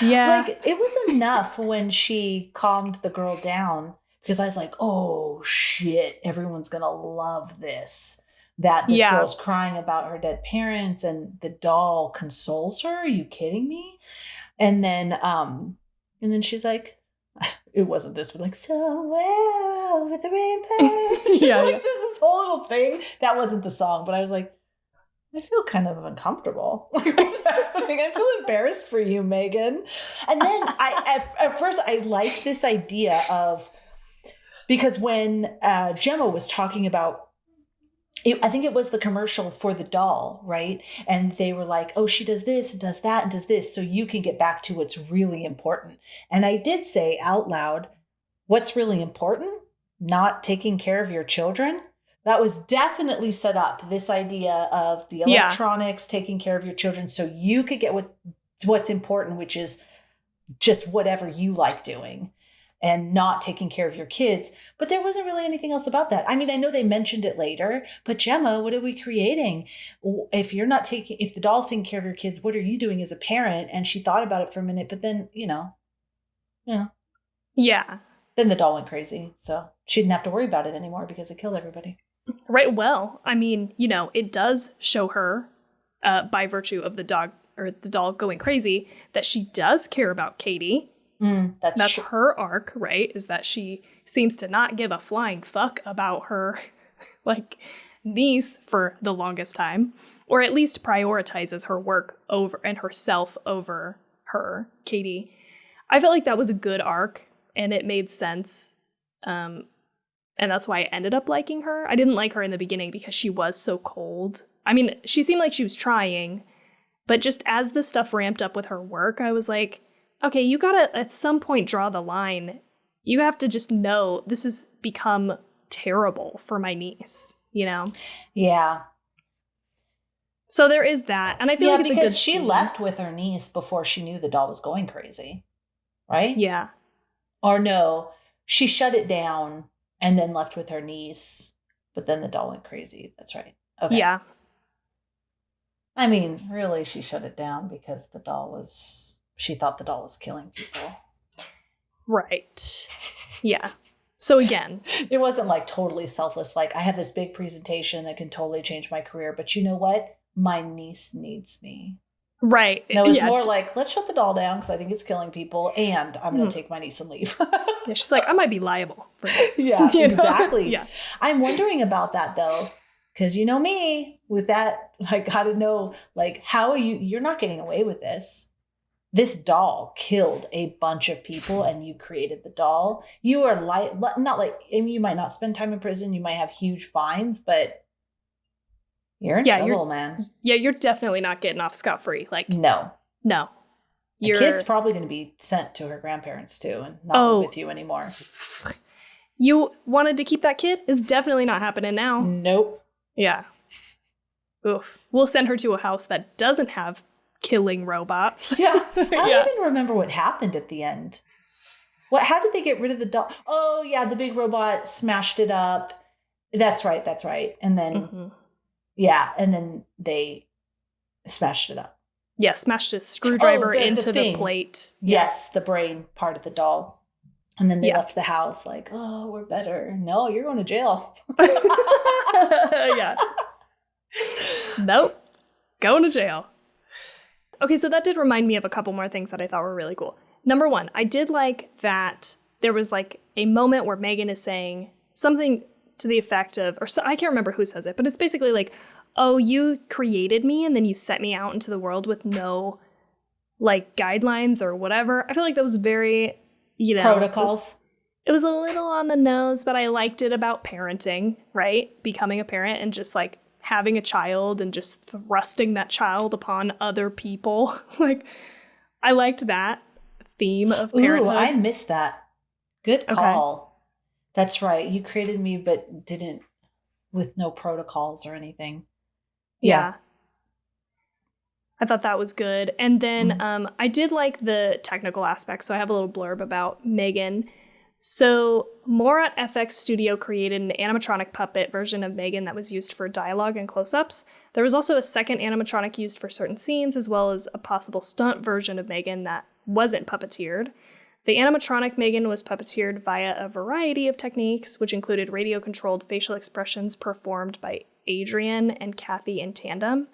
[SPEAKER 1] Yeah.
[SPEAKER 2] Like, it was enough when she calmed the girl down, because I was like, oh shit, everyone's gonna love this. That this girl's crying about her dead parents and the doll consoles her. Are you kidding me? And then she's like, it wasn't this, but like, somewhere over the rainbow. Just this whole little thing. That wasn't the song, but I was like, I feel kind of uncomfortable. Like, what's happening? I feel embarrassed for you, M3GAN. And then at first I liked this idea of, because when Gemma was talking about, I think it was the commercial for the doll, right? And they were like, oh, she does this and does that and does this, so you can get back to what's really important. And I did say out loud, what's really important? Not taking care of your children. That was definitely set up, this idea of the electronics, taking care of your children, so you could get what's important, which is just whatever you like doing, and not taking care of your kids. But there wasn't really anything else about that. I mean, I know they mentioned it later, but Gemma, what are we creating? If the doll's taking care of your kids, what are you doing as a parent? And she thought about it for a minute, but then, Yeah. Then the doll went crazy. So she didn't have to worry about it anymore because it killed everybody.
[SPEAKER 1] Right. Well, I mean, it does show her, by virtue of the doll going crazy, that she does care about Katie. That's true. Her arc, right? Is that she seems to not give a flying fuck about her, like, niece for the longest time, or at least prioritizes her work over and herself over her, Katie. I felt like that was a good arc, and it made sense. And that's why I ended up liking her. I didn't like her in the beginning because she was so cold. I mean, she seemed like she was trying, but just as the stuff ramped up with her work, I was like, okay, you gotta at some point draw the line. You have to just know this has become terrible for my niece,
[SPEAKER 2] Yeah.
[SPEAKER 1] So there is that. And I feel like it's a good
[SPEAKER 2] because she left with her niece before she knew the doll was going crazy. Right?
[SPEAKER 1] Yeah.
[SPEAKER 2] Or no, she shut it down and then left with her niece, but then the doll went crazy. That's right. Okay.
[SPEAKER 1] Yeah.
[SPEAKER 2] I mean, really, she shut it down because she thought the doll was killing people.
[SPEAKER 1] Right. Yeah. So again,
[SPEAKER 2] it wasn't like totally selfless. Like, I have this big presentation that can totally change my career, but you know what? My niece needs me.
[SPEAKER 1] Right.
[SPEAKER 2] No, it was more like, let's shut the doll down because I think it's killing people, and I'm going to take my niece and leave.
[SPEAKER 1] Yeah, she's like, I might be liable for this.
[SPEAKER 2] Yeah, exactly. Yeah. I'm wondering about that, though, because you know me with that, like, got to know, like, how are you're not getting away with this. This doll killed a bunch of people, and you created the doll. You are not like, I mean, you might not spend time in prison. You might have huge fines, but you're in trouble, man.
[SPEAKER 1] Yeah, you're definitely not getting off scot-free. Like,
[SPEAKER 2] no.
[SPEAKER 1] The
[SPEAKER 2] kid's probably going to be sent to her grandparents too, and not live with you anymore.
[SPEAKER 1] You wanted to keep that kid? It's definitely not happening now.
[SPEAKER 2] Nope.
[SPEAKER 1] Yeah. Oof. We'll send her to a house that doesn't have killing robots.
[SPEAKER 2] Yeah. I don't even remember what happened at the end. How did they get rid of the doll? Oh, yeah, the big robot smashed it up. That's right. And then, and then they smashed it up.
[SPEAKER 1] Yeah, smashed a screwdriver into the plate.
[SPEAKER 2] Yes, the brain part of the doll. And then they left the house like, oh, we're better. No, you're going to jail.
[SPEAKER 1] Yeah. Nope. Going to jail. Okay, so that did remind me of a couple more things that I thought were really cool. Number one, I did like that there was like a moment where M3GAN is saying something to the effect of, I can't remember who says it, but it's basically like, oh, you created me and then you set me out into the world with no like guidelines or whatever. I feel like that was very,
[SPEAKER 2] protocols.
[SPEAKER 1] It was a little on the nose, but I liked it about parenting, right? Becoming a parent and just like having a child and just thrusting that child upon other people. Like, I liked that theme of parenthood.
[SPEAKER 2] Ooh, I missed that. Good call. Okay. That's right. You created me, but didn't with no protocols or anything.
[SPEAKER 1] Yeah. I thought that was good. And then I did like the technical aspects. So I have a little blurb about M3GAN. So, Morat FX Studio created an animatronic puppet version of M3GAN that was used for dialogue and close-ups. There was also a second animatronic used for certain scenes, as well as a possible stunt version of M3GAN that wasn't puppeteered. The animatronic M3GAN was puppeteered via a variety of techniques, which included radio-controlled facial expressions performed by Adrian and Kathy in tandem,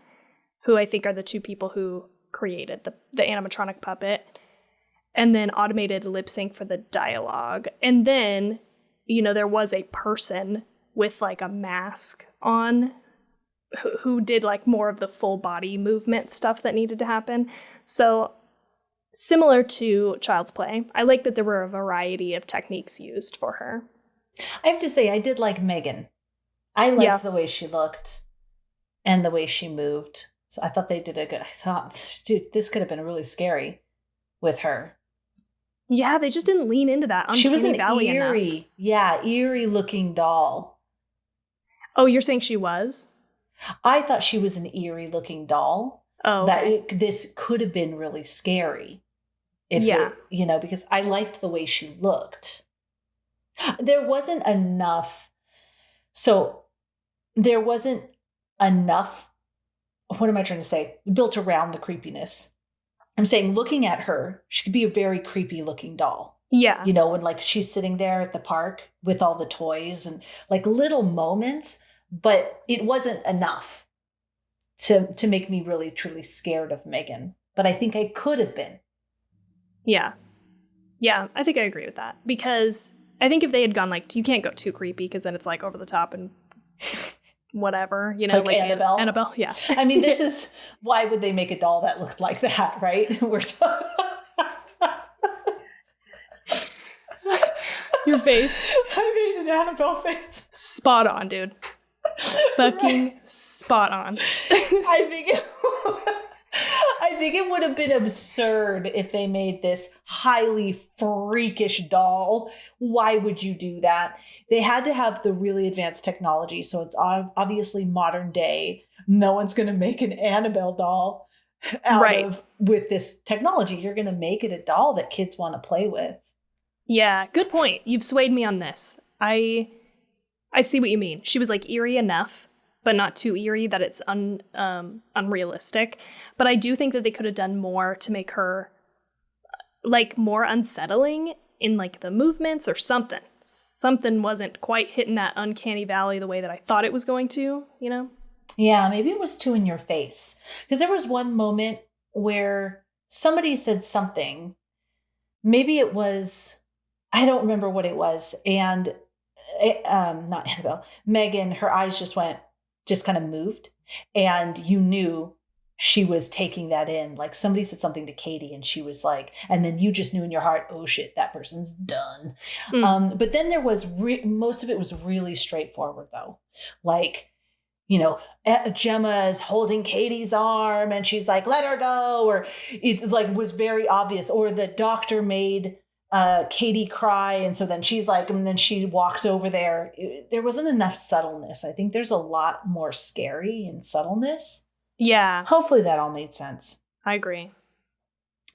[SPEAKER 1] who I think are the two people who created the animatronic puppet. And then automated lip sync for the dialogue. And then, there was a person with like a mask on who did like more of the full body movement stuff that needed to happen. So similar to Child's Play, I like that there were a variety of techniques used for her.
[SPEAKER 2] I have to say, I did like M3GAN. I liked the way she looked and the way she moved. So I thought they did a good, I thought, dude, this could have been really scary with her.
[SPEAKER 1] Yeah, they just didn't lean into that.
[SPEAKER 2] She was an
[SPEAKER 1] Valley
[SPEAKER 2] eerie, eerie looking doll.
[SPEAKER 1] Oh, you're saying she was?
[SPEAKER 2] I thought she was an eerie looking doll.
[SPEAKER 1] Oh, okay.
[SPEAKER 2] That this could have been really scary. Because I liked the way she looked. There wasn't enough. So there wasn't enough. What am I trying to say? Built around the creepiness. I'm saying looking at her, she could be a very creepy looking doll.
[SPEAKER 1] Yeah.
[SPEAKER 2] When like she's sitting there at the park with all the toys and like little moments, but it wasn't enough to make me really truly scared of M3GAN. But I think I could have been. Yeah.
[SPEAKER 1] Yeah, I think I agree with that. Because I think if they had gone like, you can't go too creepy because then it's like over the top and whatever,
[SPEAKER 2] like Annabelle.
[SPEAKER 1] Annabelle, yeah.
[SPEAKER 2] I mean, this is why would they make a doll that looked like that, right?
[SPEAKER 1] Your face.
[SPEAKER 2] I made an Annabelle face.
[SPEAKER 1] Spot on, dude. Fucking spot on.
[SPEAKER 2] I think it would have been absurd if they made this highly freakish doll. Why would you do that? They had to have the really advanced technology. So it's obviously modern day. No one's going to make an Annabelle doll with this technology. You're going to make it a doll that kids want to play with. Yeah,
[SPEAKER 1] good point. You've swayed me on this. I see what you mean. She was like eerie enough, but not too eerie that it's unrealistic. But I do think that they could have done more to make her like more unsettling in like the movements or something. Something wasn't quite hitting that uncanny valley the way that I thought it was going to,
[SPEAKER 2] Yeah, maybe it was too in your face. Because there was one moment where somebody said something. Maybe it was, I don't remember what it was. And not Annabelle, M3GAN, her eyes just kind of moved, and you knew she was taking that in. Like somebody said something to Katie and she was like, and then you just knew in your heart, oh shit, that person's done. But then there was most of it was really straightforward though. Like, Gemma is holding Katie's arm and she's like, let her go. Or it's like, was very obvious. Or the doctor made Katie cry, and so then she's like, and then she walks over there. There wasn't enough subtleness. I think there's a lot more scary in subtleness.
[SPEAKER 1] Yeah.
[SPEAKER 2] Hopefully that all made sense.
[SPEAKER 1] I agree.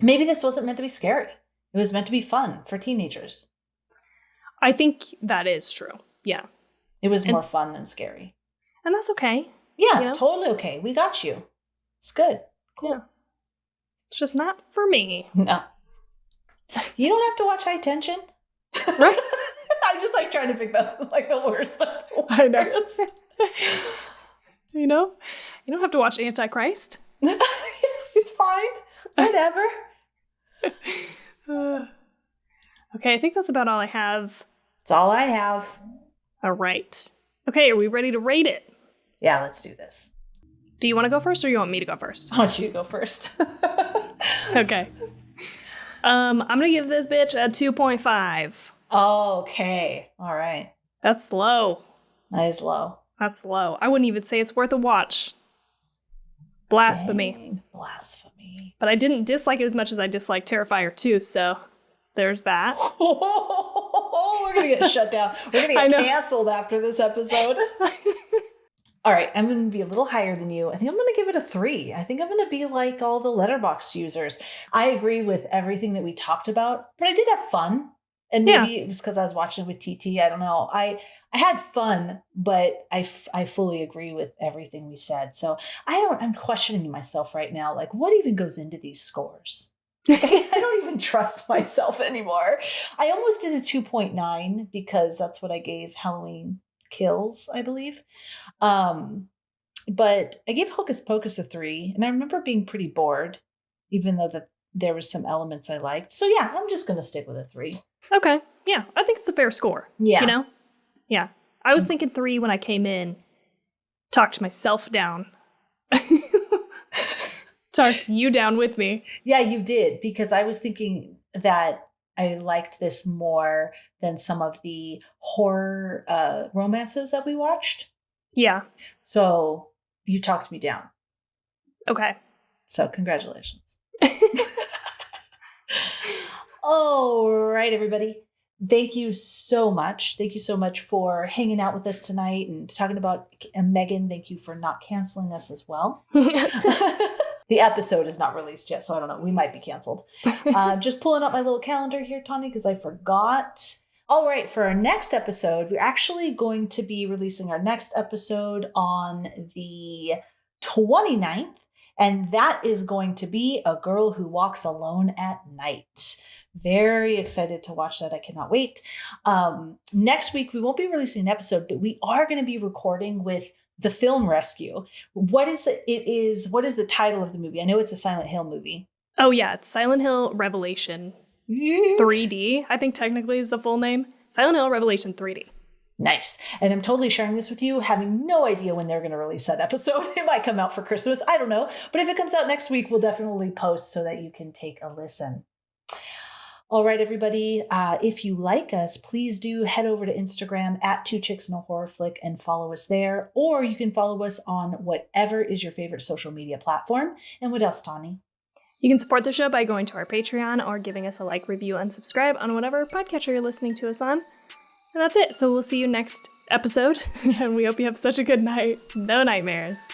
[SPEAKER 2] Maybe this wasn't meant to be scary. It was meant to be fun for teenagers.
[SPEAKER 1] I think that is true. Yeah.
[SPEAKER 2] It was more fun than scary.
[SPEAKER 1] And that's okay.
[SPEAKER 2] Yeah, totally okay. We got you. It's good. Cool. Yeah.
[SPEAKER 1] It's just not for me.
[SPEAKER 2] No. You don't have to watch High Tension.
[SPEAKER 1] Right?
[SPEAKER 2] I'm just like trying to pick the worst stuff.
[SPEAKER 1] I know. You don't have to watch Antichrist.
[SPEAKER 2] It's fine. Whatever.
[SPEAKER 1] Okay, I think that's about all I have.
[SPEAKER 2] That's all I have.
[SPEAKER 1] All right. Okay, are we ready to rate it?
[SPEAKER 2] Yeah, let's do this.
[SPEAKER 1] Do you want to go first or you want me to go first?
[SPEAKER 2] I want you to go first.
[SPEAKER 1] Okay. I'm going to give this bitch a 2.5.
[SPEAKER 2] Okay. All right.
[SPEAKER 1] That's low.
[SPEAKER 2] That is low.
[SPEAKER 1] That's low. I wouldn't even say it's worth a watch. Blasphemy.
[SPEAKER 2] Dang, blasphemy.
[SPEAKER 1] But I didn't dislike it as much as I disliked Terrifier 2, so there's that.
[SPEAKER 2] We're going to get shut down. We're going to get canceled after this episode. All right, I'm going to be a little higher than you. I think I'm going to give it a 3. I think I'm going to be like all the Letterboxd users. I agree with everything that we talked about, but I did have fun. And maybe it was because I was watching it with TT. I don't know. I had fun, but I fully agree with everything we said. So I'm questioning myself right now. Like, what even goes into these scores? Like, I don't even trust myself anymore. I almost did a 2.9 because that's what I gave Halloween Kills, I believe. But I gave Hocus Pocus a 3, and I remember being pretty bored, even though there was some elements I liked. So yeah, I'm just going to stick with a 3.
[SPEAKER 1] Okay. Yeah, I think it's a fair score.
[SPEAKER 2] Yeah.
[SPEAKER 1] You know? Yeah. I was thinking 3 when I came in, talked myself down. Talked you down with me.
[SPEAKER 2] Yeah, you did, because I was thinking that I liked this more than some of the horror romances that we watched.
[SPEAKER 1] Yeah.
[SPEAKER 2] So you talked me down.
[SPEAKER 1] Okay.
[SPEAKER 2] So congratulations. All right, everybody. Thank you so much. Thank you so much for hanging out with us tonight and talking about M3GAN. Thank you for not canceling us as well. The episode is not released yet, so I don't know. We might be canceled. Just pulling up my little calendar here, Tawny, because I forgot. All right, for our next episode, we're actually going to be releasing our next episode on the 29th, and that is going to be A Girl Who Walks Alone at Night. Very excited to watch that. I cannot wait. Next week, we won't be releasing an episode, but we are going to be recording with The Film Rescue. What is the title of the movie? I know it's a Silent Hill movie.
[SPEAKER 1] Oh, yeah. It's Silent Hill Revelation 3D, I think technically is the full name. Silent Hill Revelation 3D.
[SPEAKER 2] Nice. And I'm totally sharing this with you, having no idea when they're going to release that episode. It might come out for Christmas. I don't know. But if it comes out next week, we'll definitely post so that you can take a listen. All right, everybody. If you like us, please do head over to Instagram at twochicksandahorrorflick and follow us there. Or you can follow us on whatever is your favorite social media platform. And what else, Tawny?
[SPEAKER 1] You can support the show by going to our Patreon or giving us a like, review, and subscribe on whatever podcatcher you're listening to us on. And that's it. So we'll see you next episode. And we hope you have such a good night. No nightmares.